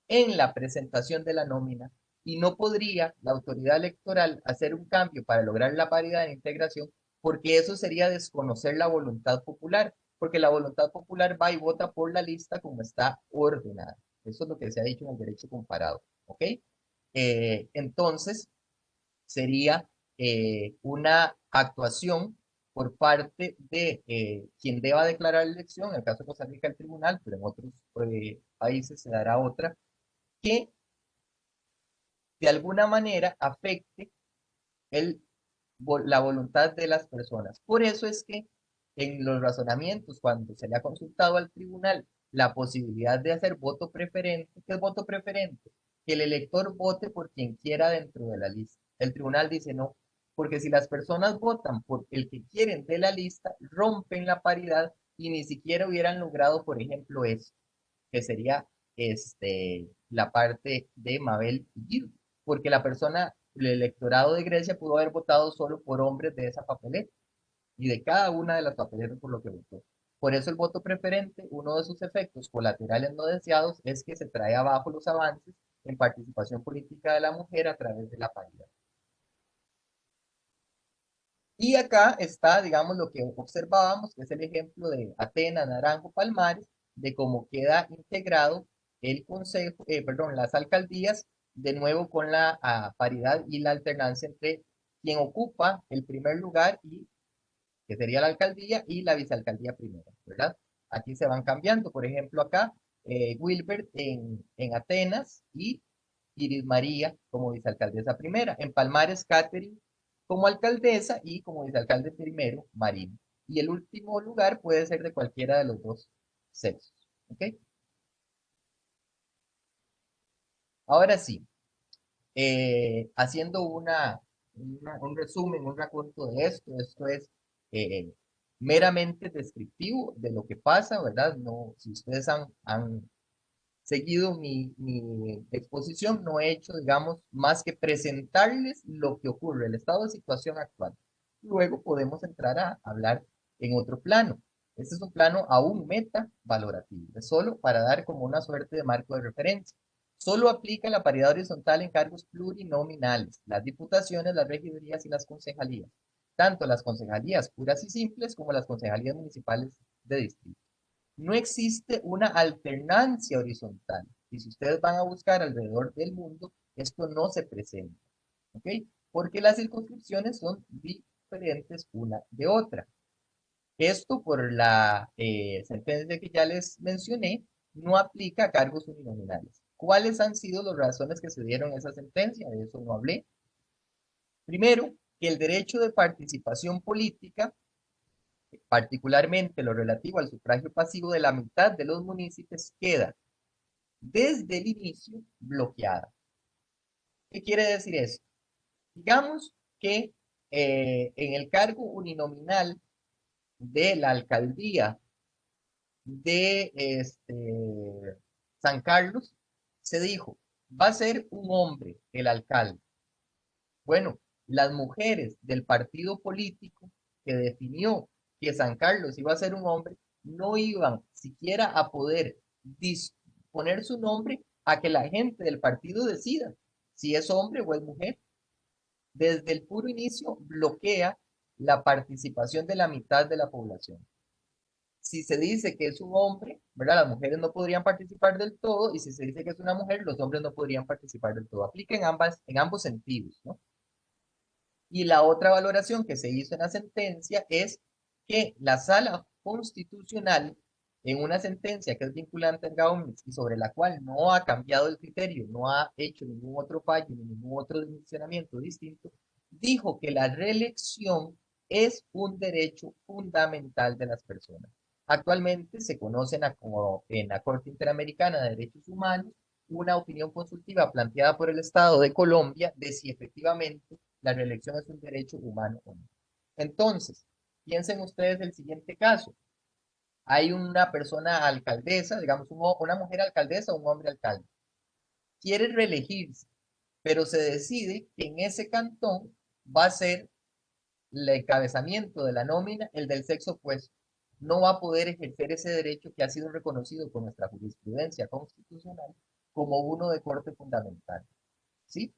en la presentación de la nómina y no podría la autoridad electoral hacer un cambio para lograr la paridad de integración porque eso sería desconocer la voluntad popular, porque la voluntad popular va y vota por la lista como está ordenada. Eso es lo que se ha dicho en el derecho comparado, ¿ok? Entonces, sería una actuación por parte de quien deba declarar la elección, en el caso de Costa Rica el tribunal, pero en otros países se dará otra, que de alguna manera afecte el, la voluntad de las personas. Por eso es que en los razonamientos, cuando se le ha consultado al tribunal la posibilidad de hacer voto preferente, ¿qué es voto preferente? Que el elector vote por quien quiera dentro de la lista. El tribunal dice no, porque si las personas votan por el que quieren de la lista, rompen la paridad y ni siquiera hubieran logrado, por ejemplo, eso, que sería la parte de Mabel y Guido, porque la persona, el electorado de Grecia pudo haber votado solo por hombres de esa papeleta y de cada una de las papeletas por lo que votó. Por eso el voto preferente, uno de sus efectos colaterales no deseados es que se trae abajo los avances en participación política de la mujer a través de la paridad. Y acá está, digamos, lo que observábamos, que es el ejemplo de Atenas, Naranjo, Palmares, de cómo queda integrado el consejo, las alcaldías, de nuevo con la paridad y la alternancia entre quien ocupa el primer lugar, y que sería la alcaldía, y la vicealcaldía primera, ¿verdad? Aquí se van cambiando, por ejemplo, acá, Wilbert en Atenas y Iris María como vicealcaldesa primera. En Palmares, Catherine como alcaldesa y como vicealcalde primero, Marina. Y el último lugar puede ser de cualquiera de los dos sexos. ¿Ok? Ahora sí, haciendo un resumen, un raconto de esto es eh, meramente descriptivo de lo que pasa, ¿verdad? No, si ustedes han seguido mi exposición, no he hecho, digamos, más que presentarles lo que ocurre, el estado de situación actual. Luego podemos entrar a hablar en otro plano. Este es un plano aún meta valorativo, es solo para dar como una suerte de marco de referencia. Solo aplica la paridad horizontal en cargos plurinominales, las diputaciones, las regidurías y las concejalías, tanto las concejalías puras y simples como las concejalías municipales de distrito. No existe una alternancia horizontal. Y si ustedes van a buscar alrededor del mundo, esto no se presenta. ¿Ok? Porque las circunscripciones son diferentes una de otra. Esto por la sentencia que ya les mencioné, no aplica a cargos uninominales. ¿Cuáles han sido las razones que se dieron a esa sentencia? De eso no hablé. Primero, que el derecho de participación política particularmente lo relativo al sufragio pasivo de la mitad de los municipios, queda desde el inicio bloqueada. ¿Qué quiere decir eso? Digamos que en el cargo uninominal de la alcaldía de San Carlos, se dijo, va a ser un hombre el alcalde. Bueno, las mujeres del partido político que definió que San Carlos iba a ser un hombre, no iban siquiera a poder disponer su nombre a que la gente del partido decida si es hombre o es mujer. Desde el puro inicio bloquea la participación de la mitad de la población. Si se dice que es un hombre, ¿verdad? Las mujeres no podrían participar del todo, y si se dice que es una mujer, los hombres no podrían participar del todo. Aplica en ambos sentidos, ¿no? Y la otra valoración que se hizo en la sentencia es que la Sala Constitucional, en una sentencia que es vinculante en Gaumix y sobre la cual no ha cambiado el criterio, no ha hecho ningún otro fallo ni ningún otro dimensionamiento distinto, dijo que la reelección es un derecho fundamental de las personas. Actualmente se conoce como en la Corte Interamericana de Derechos Humanos una opinión consultiva planteada por el Estado de Colombia de si efectivamente la reelección es un derecho humano o no. Entonces, piensen ustedes el siguiente caso. Hay una persona alcaldesa, digamos una mujer alcaldesa o un hombre alcalde. Quiere reelegirse, pero se decide que en ese cantón va a ser el encabezamiento de la nómina el del sexo opuesto. No va a poder ejercer ese derecho que ha sido reconocido por nuestra jurisprudencia constitucional como uno de corte fundamental. ¿Sí?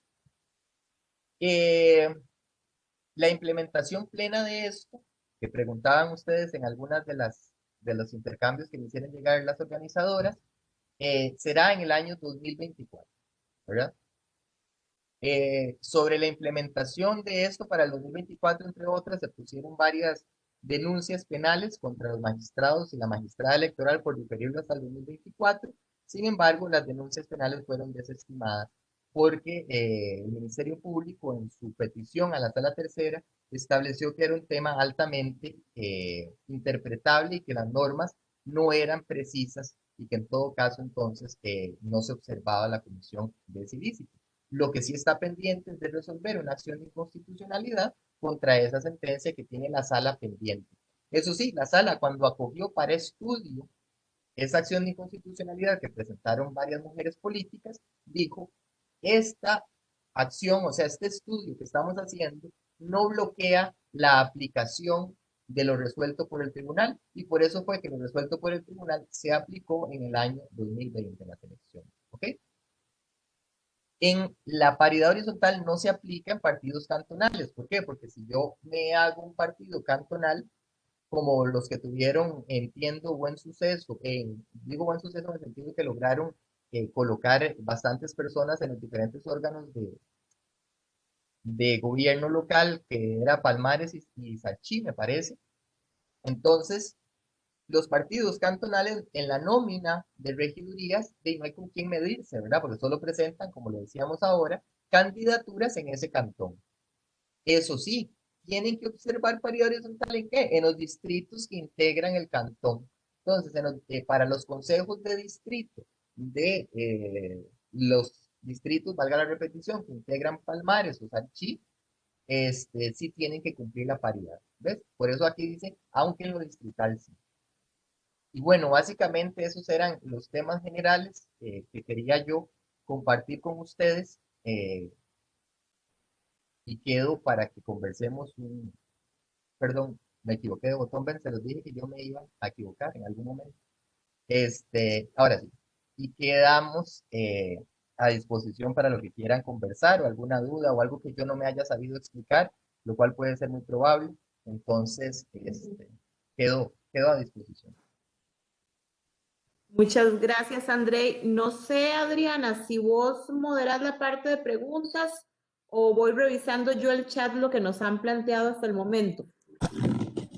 La implementación plena de esto, que preguntaban ustedes en algunas de los intercambios que me hicieron llegar las organizadoras, será en el año 2024, ¿verdad? Sobre la implementación de esto para el 2024, entre otras, se pusieron varias denuncias penales contra los magistrados y la magistrada electoral por diferirlo hasta el 2024. Sin embargo, las denuncias penales fueron desestimadas porque el Ministerio Público, en su petición a la Sala Tercera, estableció que era un tema altamente interpretable y que las normas no eran precisas y que en todo caso entonces no se observaba la comisión de ese ilícito. Lo que sí está pendiente es de resolver una acción de inconstitucionalidad contra esa sentencia que tiene la sala pendiente. Eso sí, la sala cuando acogió para estudio esa acción de inconstitucionalidad que presentaron varias mujeres políticas, dijo, esta acción, o sea, este estudio que estamos haciendo, no bloquea la aplicación de lo resuelto por el tribunal, y por eso fue que lo resuelto por el tribunal se aplicó en el año 2020 en las elecciones. ¿Ok? En la paridad horizontal no se aplica en partidos cantonales. ¿Por qué? Porque si yo me hago un partido cantonal, como los que tuvieron, entiendo, buen suceso, digo buen suceso en el sentido que lograron colocar bastantes personas en los diferentes órganos de gobierno local, que era Palmares y Sachí, me parece. Entonces, los partidos cantonales en la nómina de regidurías, no hay con quién medirse, ¿verdad? Porque solo presentan, como lo decíamos ahora, candidaturas en ese cantón. Eso sí, tienen que observar paridad horizontal ¿en qué? En los distritos que integran el cantón. Entonces, para los consejos de distrito de los distritos, valga la repetición, que integran Palmares o Sanchí, sí tienen que cumplir la paridad. ¿Ves? Por eso aquí dice, aunque en lo distrital sí. Y bueno, básicamente esos eran los temas generales que quería yo compartir con ustedes y quedo para que conversemos perdón, me equivoqué de botón, se los dije que yo me iba a equivocar en algún momento. Ahora sí, y quedamos a disposición para lo que quieran conversar o alguna duda o algo que yo no me haya sabido explicar, lo cual puede ser muy probable. Entonces, quedo a disposición. Muchas gracias, André. No sé, Adriana, si vos moderás la parte de preguntas o voy revisando yo el chat lo que nos han planteado hasta el momento.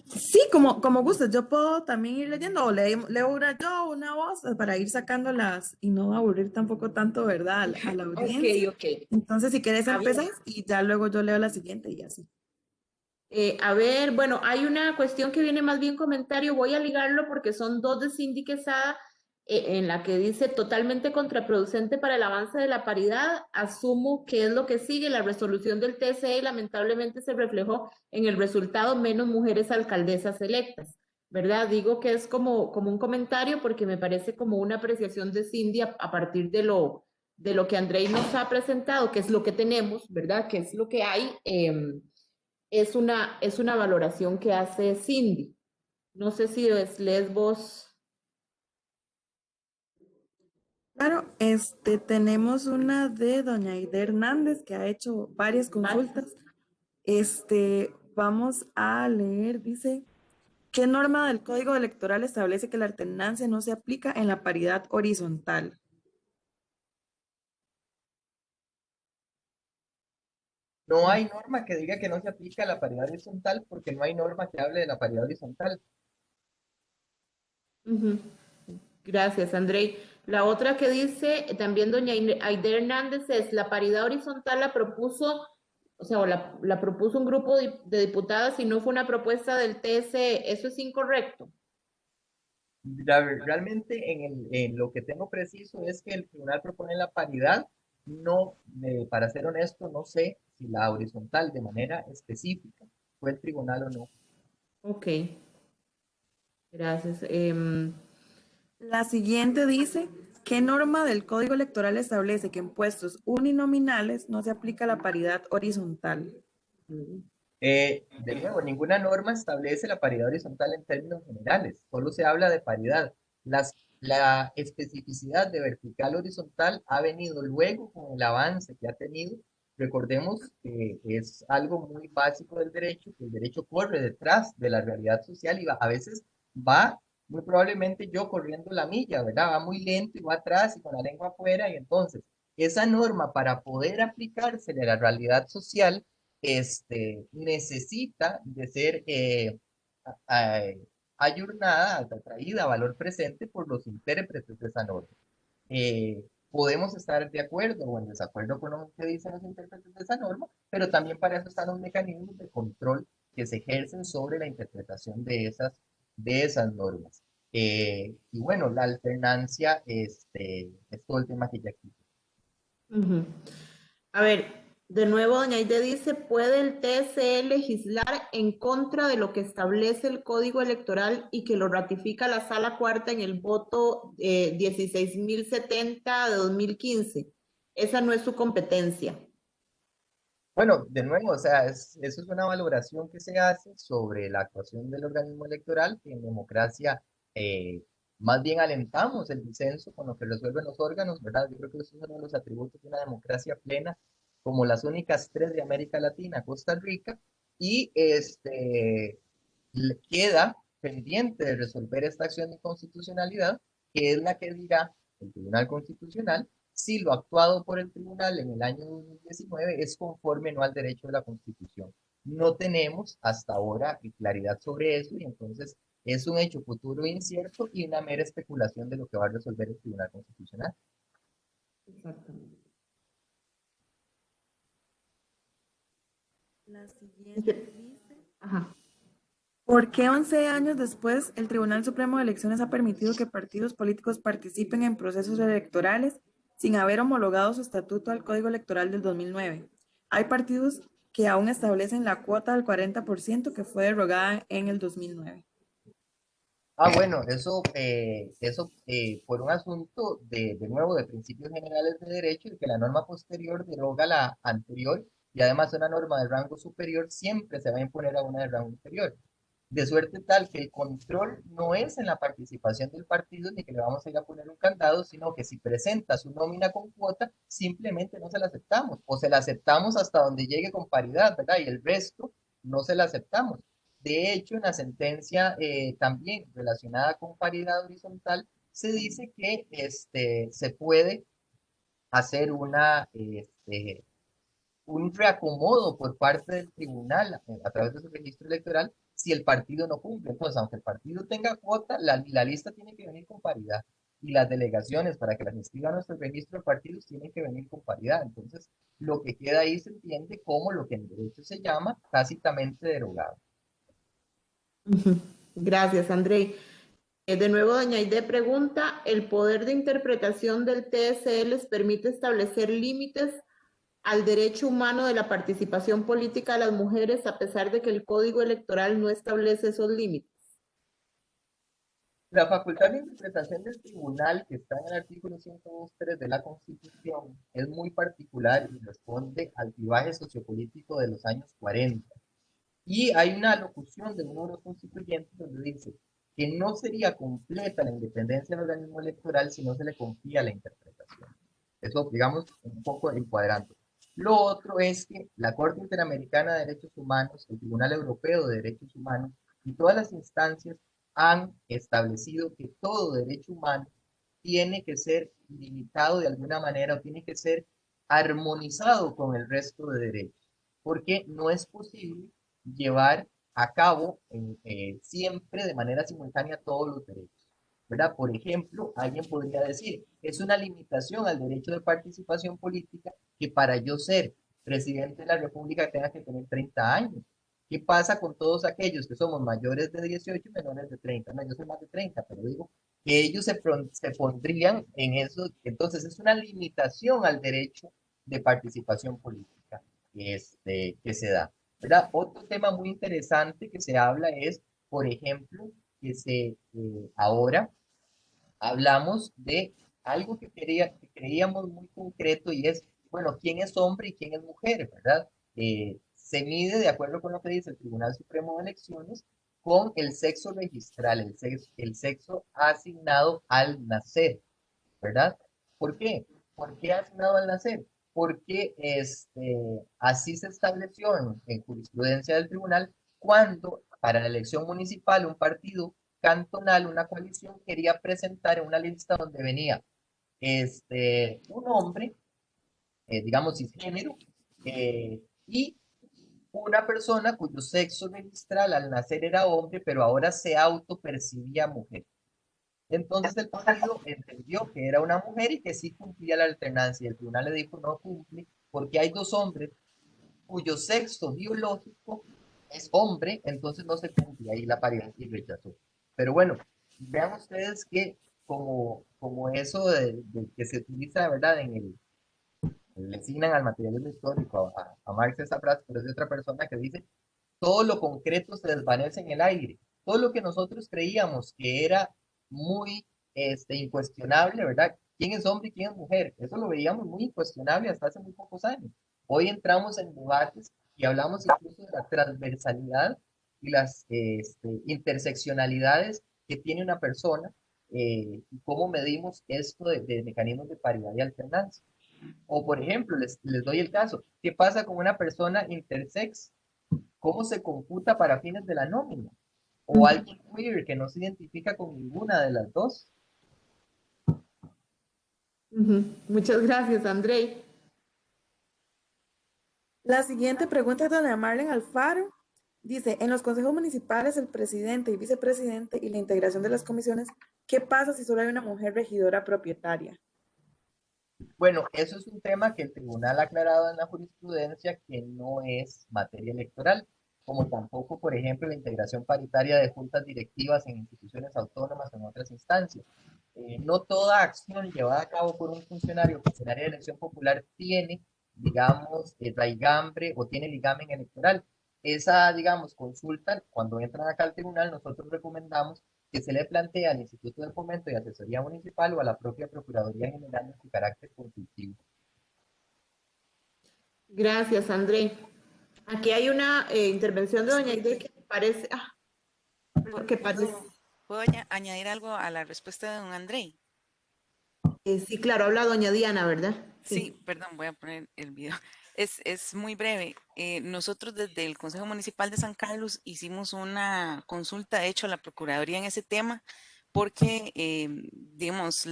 Sí, como gustes. Yo puedo también ir leyendo o leo una voz para ir sacándolas y no aburrir tampoco tanto, ¿verdad? A la audiencia. Ok. Entonces, si quieres empezar y ya luego yo leo la siguiente y así. A ver, bueno, hay una cuestión que viene más bien comentario, voy a ligarlo porque son dos de Cindy Quesada, en la que dice totalmente contraproducente para el avance de la paridad. Asumo que es lo que sigue. La resolución del TSE lamentablemente se reflejó en el resultado menos mujeres alcaldesas electas, ¿verdad? Digo que es como un comentario porque me parece como una apreciación de Cindy a partir de lo que Andrei nos ha presentado, que es lo que tenemos, ¿verdad? Que es lo que hay. Es una valoración que hace Cindy. No sé si lees vos. Claro, tenemos una de doña Aide Hernández que ha hecho varias consultas. Vamos a leer, dice, ¿qué norma del Código Electoral establece que la alternancia no se aplica en la paridad horizontal? No hay norma que diga que no se aplica la paridad horizontal porque no hay norma que hable de la paridad horizontal. Ujú. Gracias, Andrei. La otra que dice también doña Aide Hernández es la paridad horizontal la propuso, o sea, la propuso un grupo de diputadas y no fue una propuesta del TSE. Eso es incorrecto. Realmente en lo que tengo preciso es que el tribunal propone la paridad. No, para ser honesto, no sé si la horizontal de manera específica fue el tribunal o no. Ok, gracias. La siguiente dice, ¿qué norma del Código Electoral establece que en puestos uninominales no se aplica la paridad horizontal? De nuevo, ninguna norma establece la paridad horizontal en términos generales, solo se habla de paridad. La especificidad de vertical horizontal ha venido luego con el avance que ha tenido. Recordemos que es algo muy básico del derecho, que el derecho corre detrás de la realidad social y a veces va, muy probablemente yo corriendo la milla, ¿verdad? Va muy lento y va atrás y con la lengua afuera y entonces esa norma para poder aplicarse a la realidad social necesita de ser a- ayornada, traída a valor presente por los intérpretes de esa norma. Podemos estar de acuerdo o en desacuerdo con lo que dicen los intérpretes de esa norma, pero también para eso están los mecanismos de control que se ejercen sobre la interpretación de esas normas. Y bueno, la alternancia es todo el tema que ya aquí. Ujú. A ver, de nuevo, doña Aide dice, ¿puede el TSE legislar en contra de lo que establece el Código Electoral y que lo ratifica la Sala Cuarta en el voto 16.070 de 2015? Esa no es su competencia. Bueno, de nuevo, o sea, eso es una valoración que se hace sobre la actuación del organismo electoral, que en democracia más bien alentamos el disenso con lo que resuelven los órganos, ¿verdad? Yo creo que eso es uno de los atributos de una democracia plena, como las únicas tres de América Latina, Costa Rica, y le queda pendiente de resolver esta acción de inconstitucionalidad, que es la que dirá el Tribunal Constitucional si lo actuado por el tribunal en el año 2019 es conforme o no al derecho de la Constitución. No tenemos hasta ahora claridad sobre eso y entonces es un hecho futuro incierto y una mera especulación de lo que va a resolver el Tribunal Constitucional. Exactamente. La siguiente dice, Ajá. ¿por qué 11 años después el Tribunal Supremo de Elecciones ha permitido que partidos políticos participen en procesos electorales sin haber homologado su estatuto al Código Electoral del 2009? Hay partidos que aún establecen la cuota del 40% que fue derogada en el 2009. Bueno, eso por un asunto de nuevo de principios generales de derecho y que la norma posterior deroga la anterior y además una norma de rango superior siempre se va a imponer a una de rango inferior. De suerte tal que el control no es en la participación del partido ni que le vamos a ir a poner un candado, sino que si presenta su nómina con cuota, simplemente no se la aceptamos o se la aceptamos hasta donde llegue con paridad, ¿verdad? Y el resto no se la aceptamos. De hecho, en la sentencia también relacionada con paridad horizontal, se dice que se puede hacer un reacomodo por parte del tribunal a través de su registro electoral si el partido no cumple. Entonces, aunque el partido tenga cuota, la lista tiene que venir con paridad. y las delegaciones para que las inscriban a nuestro registro de partidos tienen que venir con paridad. Entonces, lo que queda ahí se entiende como lo que en derecho se llama tácitamente derogado. Gracias, Andrei. De nuevo, doña Aide pregunta, ¿el poder de interpretación del TSE les permite establecer límites al derecho humano de la participación política de las mujeres a pesar de que el Código Electoral no establece esos límites? La facultad de interpretación del tribunal, que está en el artículo 102.3 de la Constitución, es muy particular y responde al clivaje sociopolítico de los años 40. Y hay una locución de uno de los constituyentes donde dice que no sería completa la independencia del organismo electoral si no se le confía la interpretación. Eso, digamos, un poco encuadrando. Lo otro es que la Corte Interamericana de Derechos Humanos, el Tribunal Europeo de Derechos Humanos y todas las instancias han establecido que todo derecho humano tiene que ser limitado de alguna manera o tiene que ser armonizado con el resto de derechos, porque no es posible llevar a cabo siempre de manera simultánea todos los derechos, ¿verdad? Por ejemplo, alguien podría decir, es una limitación al derecho de participación política que para yo ser presidente de la República tenga que tener 30 años. ¿Qué pasa con todos aquellos que somos mayores de 18 y menores de 30? No, yo soy más de 30, pero digo que ellos se pondrían en eso. Entonces, es una limitación al derecho de participación política que se da, ¿verdad? Otro tema muy interesante que se habla es, por ejemplo, ahora hablamos de algo que creíamos muy concreto y es, bueno, ¿quién es hombre y quién es mujer, verdad? Se mide, de acuerdo con lo que dice el Tribunal Supremo de Elecciones, con el sexo registral, el sexo asignado al nacer, ¿verdad? ¿Por qué? ¿Por qué asignado al nacer? Porque así se estableció en jurisprudencia del tribunal cuando para la elección municipal un partido cantonal, una coalición, quería presentar en una lista donde venía un hombre, digamos cisgénero, y una persona cuyo sexo registral al nacer era hombre, pero ahora se autopercibía mujer. Entonces el partido entendió que era una mujer y que sí cumplía la alternancia. Y el tribunal le dijo no cumple porque hay dos hombres cuyo sexo biológico es hombre, entonces no se cumple ahí la paridad y rechazó. Pero bueno, vean ustedes que como eso de que se utiliza, ¿verdad? Le asignan al materialismo histórico, a Marx esa frase, pero es de otra persona que dice, todo lo concreto se desvanece en el aire. Todo lo que nosotros creíamos que era muy incuestionable, ¿verdad? ¿Quién es hombre y quién es mujer? Eso lo veíamos muy incuestionable hasta hace muy pocos años. Hoy entramos en debates y hablamos incluso de la transversalidad y las interseccionalidades que tiene una persona y cómo medimos esto de mecanismos de paridad y alternancia. O por ejemplo, les doy el caso, ¿qué pasa con una persona intersex? ¿Cómo se computa para fines de la nómina? O alguien queer que no se identifica con ninguna de las dos. Muchas gracias, Andrei. La siguiente pregunta es de doña Marlene Alfaro. Dice, en los consejos municipales, el presidente y vicepresidente y la integración de las comisiones, ¿qué pasa si solo hay una mujer regidora propietaria? Bueno, eso es un tema que el tribunal ha aclarado en la jurisprudencia que no es materia electoral, como tampoco, por ejemplo, la integración paritaria de juntas directivas en instituciones autónomas o en otras instancias. No toda acción llevada a cabo por un funcionario de elección popular tiene, digamos, raigambre o tiene ligamen electoral. Esa, digamos, consulta, cuando entran acá al tribunal, nosotros recomendamos que se le plantea al Instituto de Fomento y Asesoría Municipal o a la propia Procuraduría General de su carácter consultivo. Gracias, Andrei. Aquí hay una intervención de doña Aide que parece, que parece, ¿Puedo añadir algo a la respuesta de don Andrei? sí, claro, habla doña Diana, ¿verdad? Sí, perdón, voy a poner el video. Es muy breve. Nosotros desde el Consejo Municipal de San Carlos hicimos una consulta, de hecho, a la Procuraduría en ese tema, porque, digamos,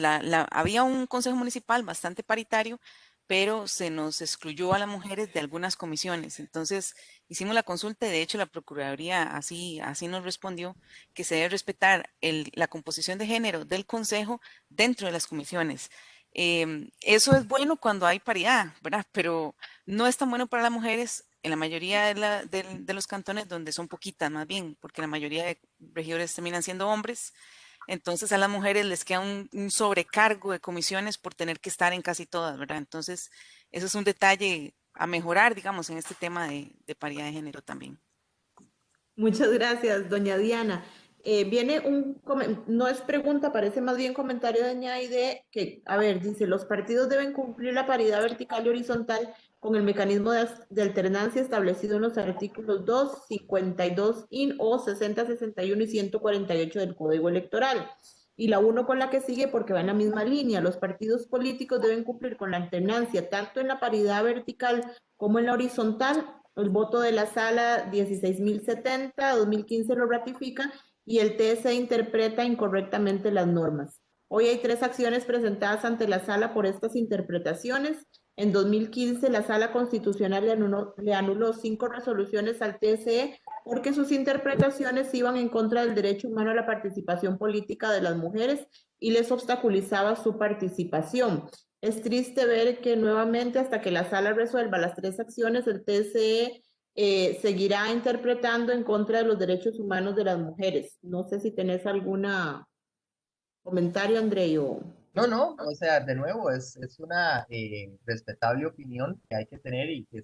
había un Consejo Municipal bastante paritario, pero se nos excluyó a las mujeres de algunas comisiones. Entonces, hicimos la consulta y de hecho la Procuraduría así nos respondió que se debe respetar la composición de género del Consejo dentro de las comisiones. Eso es bueno cuando hay paridad, ¿verdad? Pero no es tan bueno para las mujeres en la mayoría de los cantones donde son poquitas más bien, porque la mayoría de regidores terminan siendo hombres. Entonces a las mujeres les queda un sobrecargo de comisiones por tener que estar en casi todas, ¿verdad? Entonces, eso es un detalle a mejorar, digamos, en este tema de paridad de género también. Muchas gracias, doña Diana. Viene no es pregunta, parece más bien comentario de doña Aide, que, a ver, dice, los partidos deben cumplir la paridad vertical y horizontal con el mecanismo de alternancia establecido en los artículos 2, 52 IN o 60, 61 y 148 del Código Electoral. Y la 1 con la que sigue porque va en la misma línea. Los partidos políticos deben cumplir con la alternancia tanto en la paridad vertical como en la horizontal. El voto de la sala 16.070, 2015 lo ratifica y el TSE interpreta incorrectamente las normas. Hoy hay 3 acciones presentadas ante la sala por estas interpretaciones. En 2015 la sala constitucional le anuló 5 resoluciones al TSE porque sus interpretaciones iban en contra del derecho humano a la participación política de las mujeres y les obstaculizaba su participación. Es triste ver que nuevamente, hasta que la sala resuelva las 3 acciones, el TSE seguirá interpretando en contra de los derechos humanos de las mujeres. No sé si tenés algún comentario, André, o... No, o sea, de nuevo, es una respetable opinión que hay que tener y que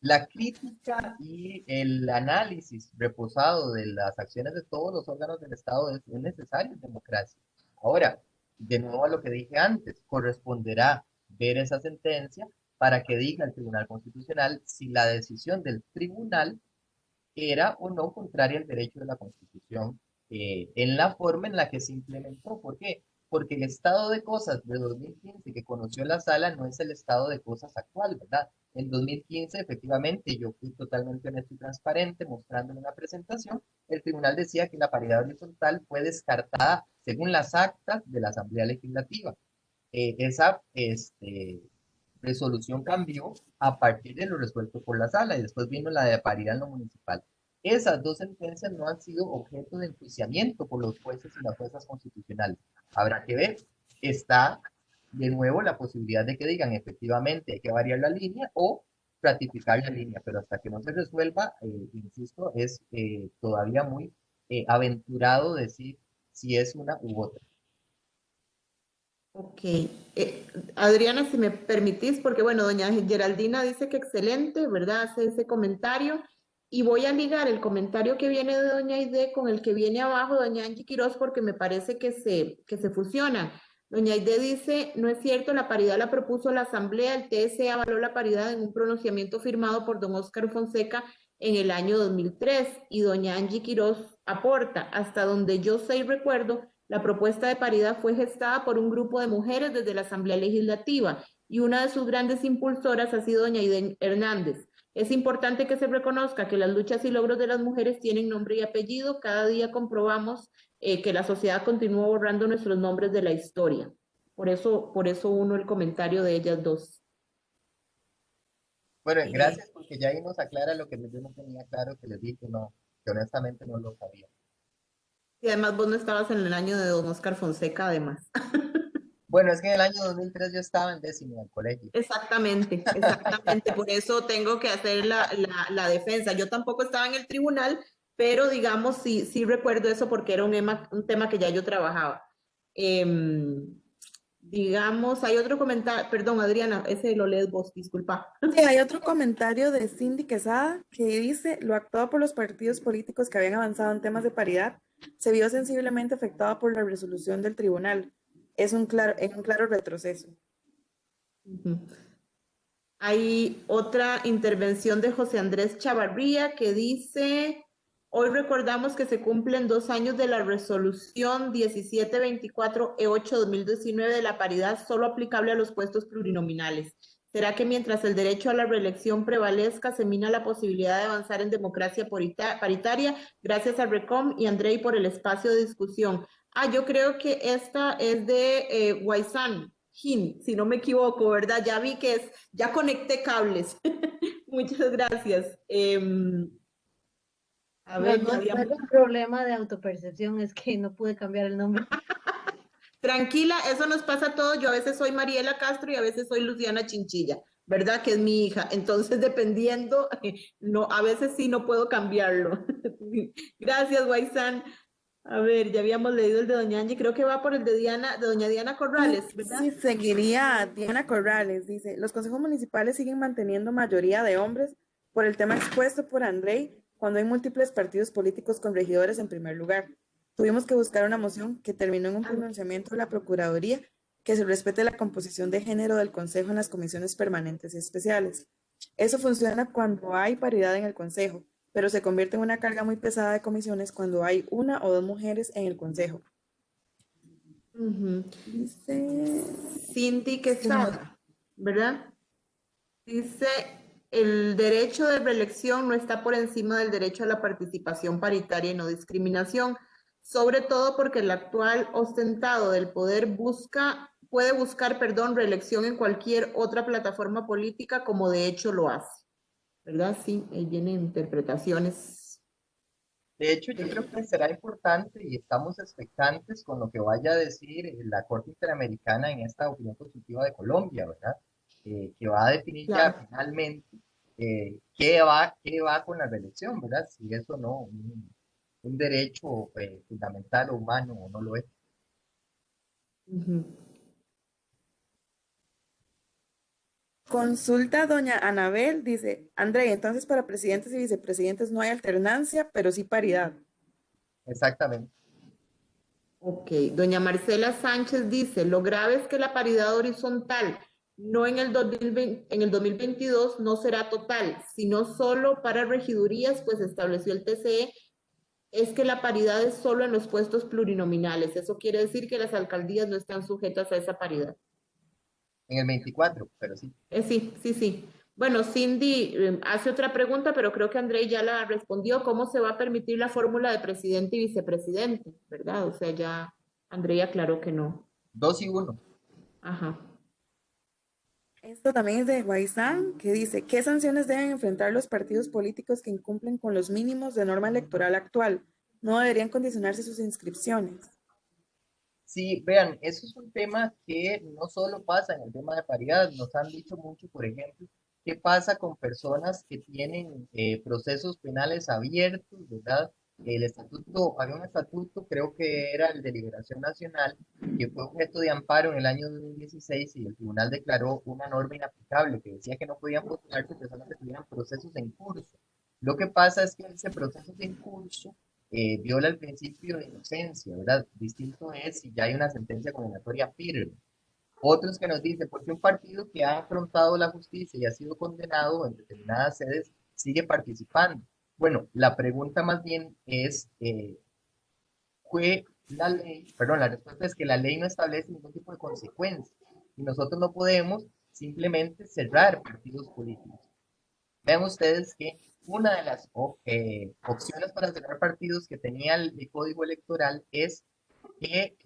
la crítica y el análisis reposado de las acciones de todos los órganos del Estado es necesario en democracia. Ahora, de nuevo a lo que dije antes, corresponderá ver esa sentencia para que diga el Tribunal Constitucional si la decisión del tribunal era o no contraria al derecho de la Constitución en la forma en la que se implementó. ¿Por qué? Porque el estado de cosas de 2015 que conoció la sala no es el estado de cosas actual, ¿verdad? En 2015, efectivamente, yo fui totalmente honesto y transparente mostrando en una presentación, el tribunal decía que la paridad horizontal fue descartada según las actas de la Asamblea Legislativa. Esa resolución cambió a partir de lo resuelto por la sala y después vino la de paridad en lo municipal. Esas 2 sentencias no han sido objeto de enjuiciamiento por los jueces y las juezas constitucionales. Habrá que ver, está de nuevo la posibilidad de que digan efectivamente hay que variar la línea o ratificar la línea, pero hasta que no se resuelva, insisto, es todavía muy aventurado decir si es una u otra. Ok. Adriana, si me permitís, porque bueno, doña Geraldina dice que excelente, ¿verdad? Hace ese comentario. Y voy a ligar el comentario que viene de doña Aide con el que viene abajo doña Angie Quiroz porque me parece que se fusionan. Doña Aide dice, no es cierto, la paridad la propuso la Asamblea, el TSE avaló la paridad en un pronunciamiento firmado por don Óscar Fonseca en el año 2003. Y doña Angie Quiroz aporta, hasta donde yo sé y recuerdo, la propuesta de paridad fue gestada por un grupo de mujeres desde la Asamblea Legislativa y una de sus grandes impulsoras ha sido doña Aide Hernández. Es importante que se reconozca que las luchas y logros de las mujeres tienen nombre y apellido. Cada día comprobamos que la sociedad continúa borrando nuestros nombres de la historia. Por eso uno el comentario de ellas 2. Bueno, gracias porque ya ahí nos aclara lo que yo no tenía claro, que les dije que honestamente no lo sabía. Y además vos no estabas en el año de don Óscar Fonseca, además. Bueno, es que en el año 2003 yo estaba en 10º del colegio. Exactamente. Por eso tengo que hacer la defensa. Yo tampoco estaba en el tribunal, pero digamos, sí recuerdo eso porque era un tema que ya yo trabajaba. Digamos, hay otro comentario, perdón, Adriana, ese lo lees vos, disculpa. Sí, hay otro comentario de Cindy Quesada que dice, lo actuado por los partidos políticos que habían avanzado en temas de paridad se vio sensiblemente afectado por la resolución del tribunal. Es un claro retroceso. Hay otra intervención de José Andrés Chavarría que dice, hoy recordamos que se cumplen 2 años de la resolución 1724E8-2019 de la paridad solo aplicable a los puestos plurinominales. ¿Será que mientras el derecho a la reelección prevalezca, se mina la posibilidad de avanzar en democracia paritaria? Gracias a Recom y Andrei por el espacio de discusión. Yo creo que esta es de Guaysán. si no me equivoco, ¿verdad? Ya vi que ya conecté cables. Muchas gracias. A ver, No, no es un problema de autopercepción, es que no pude cambiar el nombre. tranquila, eso nos pasa a todos. Yo a veces soy Mariela Castro y a veces soy Luciana Chinchilla, ¿verdad? Que es mi hija. Entonces, dependiendo, no, a veces sí no puedo cambiarlo. Gracias, Guaysán. A ver, ya habíamos leído el de Doña Angie, creo que va por el de Diana, de Doña Diana Corrales, ¿verdad? Sí, seguiría Diana Corrales, dice, los consejos municipales siguen manteniendo mayoría de hombres por el tema expuesto por Andrei cuando hay múltiples partidos políticos con regidores en primer lugar. Tuvimos que buscar una moción que terminó en un pronunciamiento de la Procuraduría que se respete la composición de género del Consejo en las comisiones permanentes y especiales. Eso funciona cuando hay paridad en el Consejo, pero se convierte en una carga muy pesada de comisiones cuando hay una o dos mujeres en el Consejo. Dice Cindy Quesada, ¿verdad? Dice, el derecho de reelección no está por encima del derecho a la participación paritaria y no discriminación, sobre todo porque el actual ostentado del poder puede buscar, reelección en cualquier otra plataforma política, como de hecho lo hace, ¿verdad? Sí, ahí vienen interpretaciones. De hecho, yo creo que será importante y estamos expectantes con lo que vaya a decir la Corte Interamericana en esta opinión consultiva de Colombia, ¿verdad? Que va a definir ya Claro. finalmente qué va con la reelección, ¿verdad? Si es o no un derecho fundamental o humano o no lo es. Consulta doña Anabel, dice, André, entonces para presidentes y vicepresidentes no hay alternancia, pero sí paridad. Exactamente. Ok, doña Marcela Sánchez dice, lo grave es que la paridad horizontal no en el 2022 no será total, sino solo para regidurías, pues estableció el TCE, es que la paridad es solo en los puestos plurinominales. Eso quiere decir que las alcaldías no están sujetas a esa paridad. En el 24, pero sí. Sí. Bueno, Cindy hace otra pregunta, pero creo que André ya la respondió. ¿Cómo se va a permitir la fórmula de presidente y vicepresidente? ¿Verdad? O sea, ya André aclaró que no. 2 y 1. Ajá. Esto también es de Guaysán, que dice, ¿qué sanciones deben enfrentar los partidos políticos que incumplen con los mínimos de norma electoral actual? No deberían condicionarse sus inscripciones. Sí, vean, eso es un tema que no solo pasa en el tema de paridad, nos han dicho mucho, por ejemplo, qué pasa con personas que tienen procesos penales abiertos, ¿verdad? El estatuto, había un estatuto, creo que era el de Liberación Nacional, que fue objeto de amparo en el año 2016 y el tribunal declaró una norma inaplicable que decía que no podían postularse personas que tuvieran procesos en curso. Lo que pasa es que ese proceso en curso viola el principio de inocencia, ¿verdad? Distinto es si ya hay una sentencia condenatoria firme. Otros que nos dicen, ¿por qué un partido que ha afrontado la justicia y ha sido condenado en determinadas sedes sigue participando? Bueno, la pregunta más bien es, la respuesta es que la ley no establece ningún tipo de consecuencia y nosotros no podemos simplemente cerrar partidos políticos. Vean ustedes que una de las opciones para cerrar partidos que tenía el código electoral es que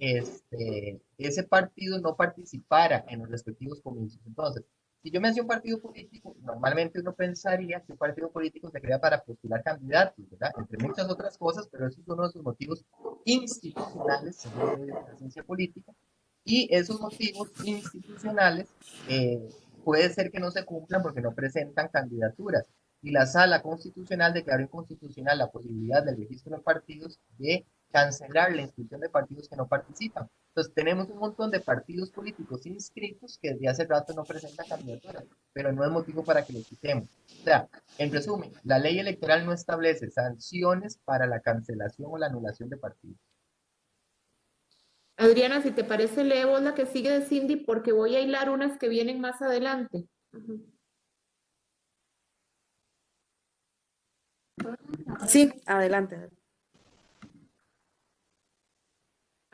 ese partido no participara en los respectivos comicios. Entonces, si yo me hacía un partido político, normalmente uno pensaría que un partido político se crea para postular candidatos, ¿verdad? Entre muchas otras cosas, pero eso es uno de sus motivos institucionales, según la ciencia política, y esos motivos institucionales puede ser que no se cumplan porque no presentan candidaturas. Y la Sala Constitucional declaró inconstitucional la posibilidad del registro de partidos de cancelar la inscripción de partidos que no participan. Entonces tenemos un montón de partidos políticos inscritos que desde hace rato no presentan candidaturas, pero no es motivo para que los quitemos. O sea, en resumen, la ley electoral no establece sanciones para la cancelación o la anulación de partidos. Adriana, si te parece, leemos la que sigue de Cindy porque voy a hilar unas que vienen más adelante. Sí, adelante.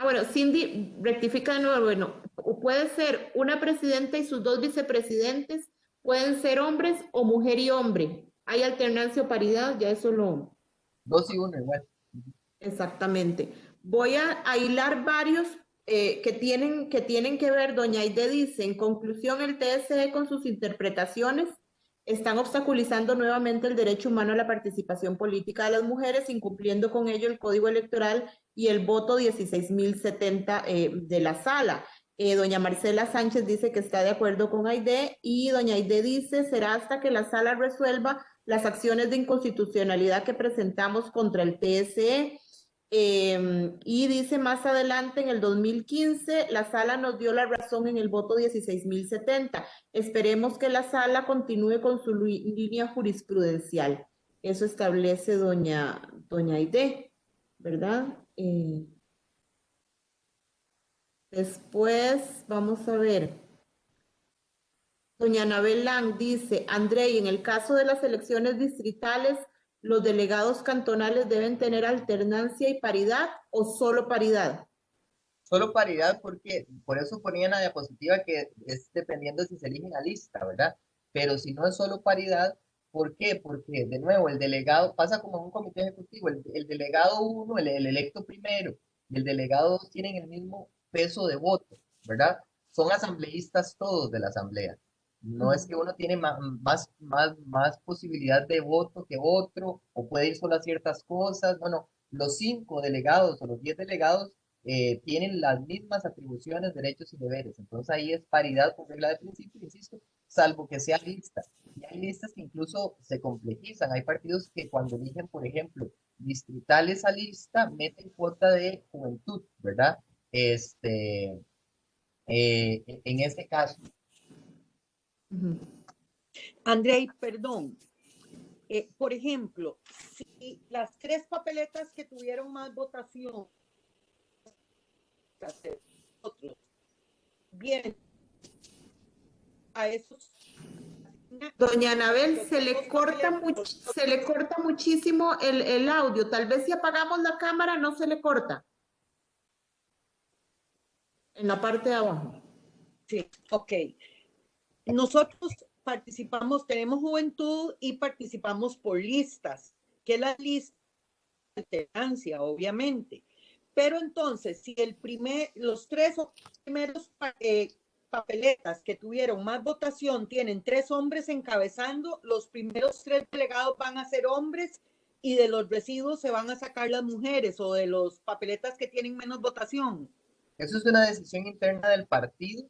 Bueno, Cindy rectifica de nuevo, bueno, puede ser una presidenta y sus dos vicepresidentes, pueden ser hombres o mujer y hombre. Hay alternancia o paridad, ya eso lo... 2 y 1 igual. Exactamente. Voy a hilar varios que tienen que ver, doña Aide dice, en conclusión, el TSE con sus interpretaciones están obstaculizando nuevamente el derecho humano a la participación política de las mujeres, incumpliendo con ello el Código Electoral y el voto 16.070 de la sala. Doña Marcela Sánchez dice que está de acuerdo con Aide y doña Aide dice, será hasta que la sala resuelva las acciones de inconstitucionalidad que presentamos contra el TSE. Y dice más adelante, en el 2015, la sala nos dio la razón en el voto 16.070. Esperemos que la sala continúe con su línea jurisprudencial. Eso establece doña Aide, ¿verdad? Después, vamos a ver. Doña Anabel Lang dice, Andrei, en el caso de las elecciones distritales, ¿los delegados cantonales deben tener alternancia y paridad o solo paridad? Solo paridad porque, por eso ponía en la diapositiva que es dependiendo si se elige la lista, ¿verdad? Pero si no es solo paridad, ¿por qué? Porque, de nuevo, el delegado pasa como en un comité ejecutivo, el delegado uno, el electo primero, y el delegado dos tienen el mismo peso de voto, ¿verdad? Son asambleístas todos de la asamblea. No es que uno tiene más posibilidad de voto que otro, o puede ir solo a ciertas cosas. Bueno, los 5 delegados o los 10 delegados tienen las mismas atribuciones, derechos y deberes. Entonces ahí es paridad por regla de principio, insisto, salvo que sea lista. Y hay listas que incluso se complejizan. Hay partidos que cuando eligen, por ejemplo, distritales a lista, meten cuota de juventud, ¿verdad? En este caso. Andrei, perdón. Por ejemplo, si las 3 papeletas que tuvieron más votación, otros, bien, a esos. Doña Anabel, se le corta muchísimo el audio. Tal vez si apagamos la cámara no se le corta. En la parte de abajo. Sí, ok. Nosotros participamos, tenemos juventud y participamos por listas, que la lista de alternancia, obviamente. Pero entonces, si los 3 primeros papeletas que tuvieron más votación tienen 3 hombres encabezando, los primeros 3 delegados van a ser hombres y de los residuos se van a sacar las mujeres o de los papeletas que tienen menos votación. Eso es una decisión interna del partido.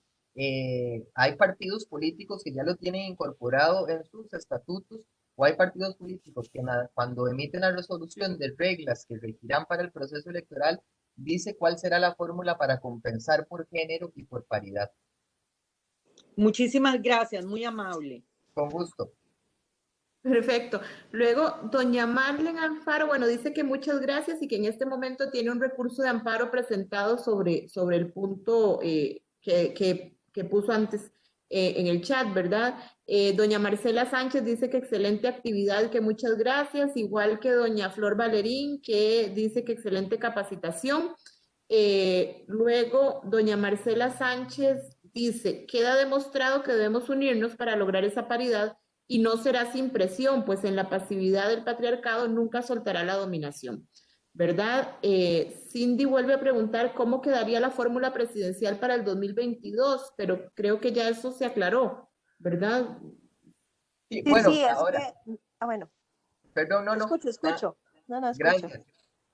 Hay partidos políticos que ya lo tienen incorporado en sus estatutos, o hay partidos políticos que cuando emiten la resolución de reglas que regirán para el proceso electoral, dice cuál será la fórmula para compensar por género y por paridad. Muchísimas gracias, muy amable. Con gusto. Perfecto. Luego, doña Marlene Alfaro, bueno, dice que muchas gracias y que en este momento tiene un recurso de amparo presentado sobre el punto que puso antes en el chat, ¿verdad? Doña Marcela Sánchez dice que excelente actividad y que muchas gracias, igual que doña Flor Valerín, que dice que excelente capacitación. Luego, doña Marcela Sánchez dice, queda demostrado que debemos unirnos para lograr esa paridad y no será sin presión, pues en la pasividad del patriarcado nunca soltará la dominación, ¿verdad? Cindy vuelve a preguntar cómo quedaría la fórmula presidencial para el 2022, pero creo que ya eso se aclaró, ¿verdad? Sí, bueno, sí, es ahora. que, bueno, Perdón, no. escucho. No, escucho.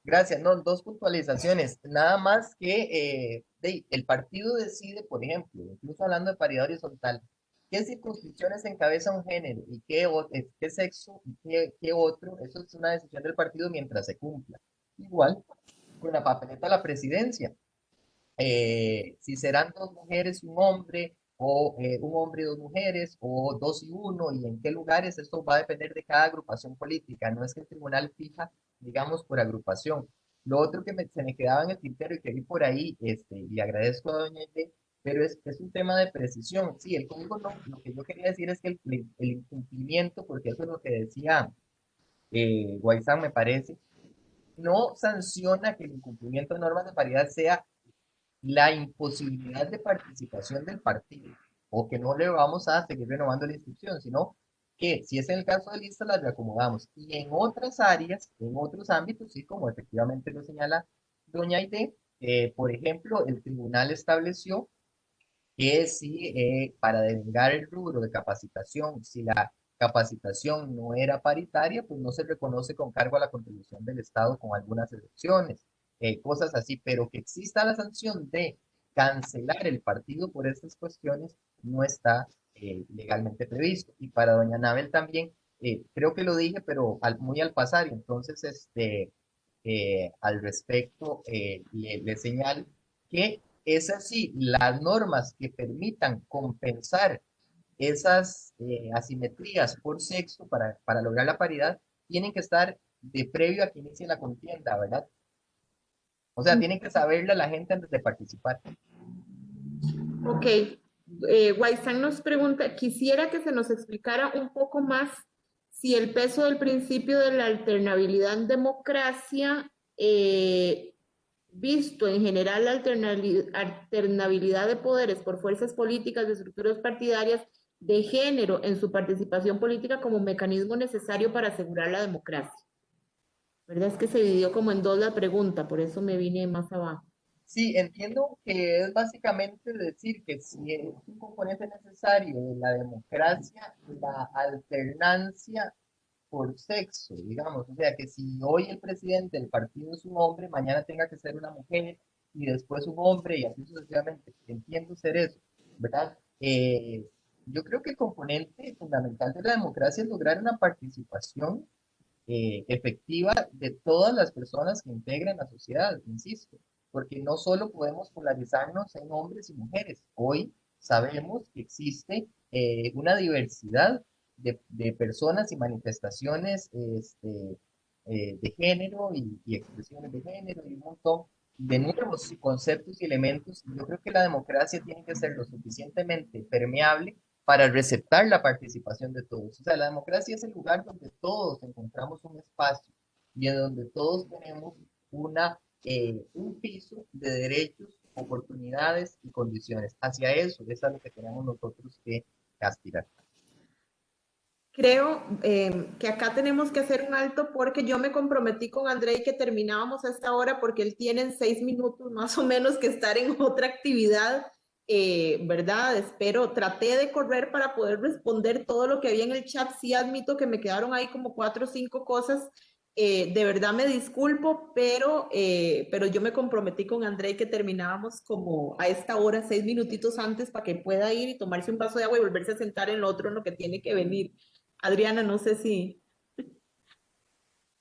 Gracias. No, 2 puntualizaciones. Nada más que el partido decide, por ejemplo, incluso hablando de paridad horizontal, qué circunscripciones encabeza un género y qué sexo y qué otro. Eso es una decisión del partido mientras se cumpla. Igual con la papeleta de la presidencia. Si serán 2 mujeres y un hombre, o un hombre y 2 mujeres, o 2 y 1, y en qué lugares, esto va a depender de cada agrupación política. No es que el tribunal fija, digamos, por agrupación. Lo otro que se me quedaba en el tintero y que vi por ahí, y agradezco a doña Ede, pero es un tema de precisión. Sí, el código no, lo que yo quería decir es que el incumplimiento, porque eso es lo que decía Guaizán, me parece, no sanciona que el incumplimiento de normas de paridad sea la imposibilidad de participación del partido, o que no le vamos a seguir renovando la inscripción, sino que si es en el caso de listas las reacomodamos. Y en otras áreas, en otros ámbitos, sí, como efectivamente lo señala doña Aide, Por ejemplo, el tribunal estableció que si para devengar el rubro de capacitación, si la capacitación no era paritaria, pues no se reconoce con cargo a la contribución del Estado con algunas excepciones, cosas así, pero que exista la sanción de cancelar el partido por estas cuestiones no está legalmente previsto. Y para doña Anabel también, creo que lo dije, pero muy al pasar, y entonces al respecto le señalo que es así, las normas que permitan compensar esas asimetrías por sexo para lograr la paridad tienen que estar de previo a que inicie la contienda, ¿verdad? O sea, tienen que saberla la gente antes de participar. Ok, Guaisán nos pregunta, quisiera que se nos explicara un poco más si el peso del principio de la alternabilidad en democracia, visto en general la alternabilidad de poderes por fuerzas políticas, de estructuras partidarias, de género en su participación política como mecanismo necesario para asegurar la democracia. ¿Verdad? Es que se dividió como en dos la pregunta, por eso me vine más abajo. Sí, entiendo que es básicamente decir que si es un componente necesario de la democracia, la alternancia por sexo, digamos, o sea, que si hoy el presidente del partido es un hombre, mañana tenga que ser una mujer y después un hombre y así sucesivamente. Entiendo ser eso, ¿verdad? Yo creo que el componente fundamental de la democracia es lograr una participación efectiva de todas las personas que integran la sociedad, insisto, porque no solo podemos polarizarnos en hombres y mujeres. Hoy sabemos que existe una diversidad de personas y manifestaciones de género y expresiones de género y un montón de nuevos conceptos y elementos. Y yo creo que la democracia tiene que ser lo suficientemente permeable para receptar la participación de todos. O sea, la democracia es el lugar donde todos encontramos un espacio y en donde todos tenemos un piso de derechos, oportunidades y condiciones. Hacia eso es a lo que tenemos nosotros que aspirar. Creo que acá tenemos que hacer un alto porque yo me comprometí con Andrei que terminábamos a esta hora porque él tiene en 6 minutos más o menos que estar en otra actividad, ¿verdad? Espero, traté de correr para poder responder todo lo que había en el chat. Sí admito que me quedaron ahí como 4 o 5 cosas. De verdad me disculpo, pero yo me comprometí con Andrei que terminábamos como a esta hora, 6 minutitos antes para que pueda ir y tomarse un vaso de agua y volverse a sentar en lo otro en lo que tiene que venir. Adriana, no sé si...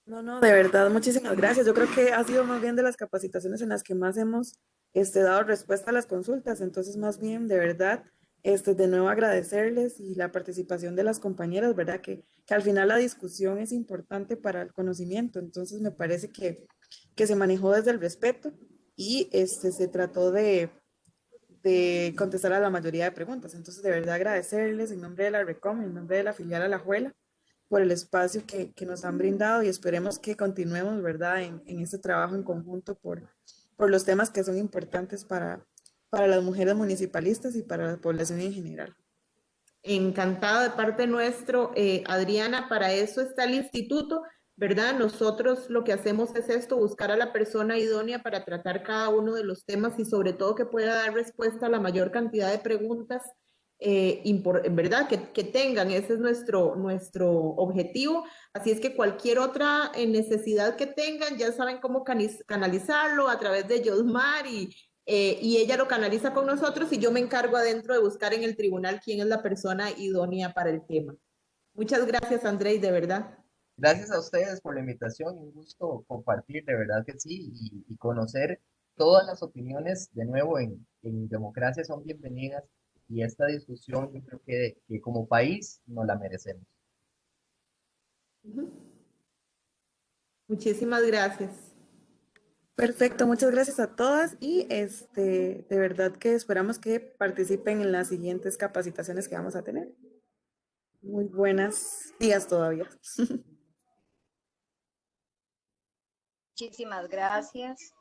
No, de verdad, muchísimas gracias. Yo creo que ha sido más bien de las capacitaciones en las que más hemos dado respuesta a las consultas. Entonces, más bien, de verdad, de nuevo agradecerles y la participación de las compañeras, ¿verdad? Que al final la discusión es importante para el conocimiento. Entonces, me parece que se manejó desde el respeto y se trató de contestar a la mayoría de preguntas. Entonces, de verdad agradecerles en nombre de la RECOM, en nombre de la filial Alajuela, por el espacio que nos han brindado y esperemos que continuemos, ¿verdad?, en este trabajo en conjunto por los temas que son importantes para las mujeres municipalistas y para la población en general. Encantada de parte nuestro, Adriana, para eso está el instituto, ¿verdad? Nosotros lo que hacemos es esto, buscar a la persona idónea para tratar cada uno de los temas y sobre todo que pueda dar respuesta a la mayor cantidad de preguntas, ¿verdad? Que tengan, ese es nuestro objetivo. Así es que cualquier otra necesidad que tengan, ya saben cómo canalizarlo a través de Yosmar y ella lo canaliza con nosotros y yo me encargo adentro de buscar en el tribunal quién es la persona idónea para el tema. Muchas gracias, Andrei, de verdad. Gracias a ustedes por la invitación, un gusto compartir, de verdad que sí, y conocer todas las opiniones, de nuevo, en democracia son bienvenidas y esta discusión yo creo que como país nos la merecemos. Muchísimas gracias. Perfecto, muchas gracias a todas y de verdad que esperamos que participen en las siguientes capacitaciones que vamos a tener. Muy buenos días todavía. Muchísimas gracias.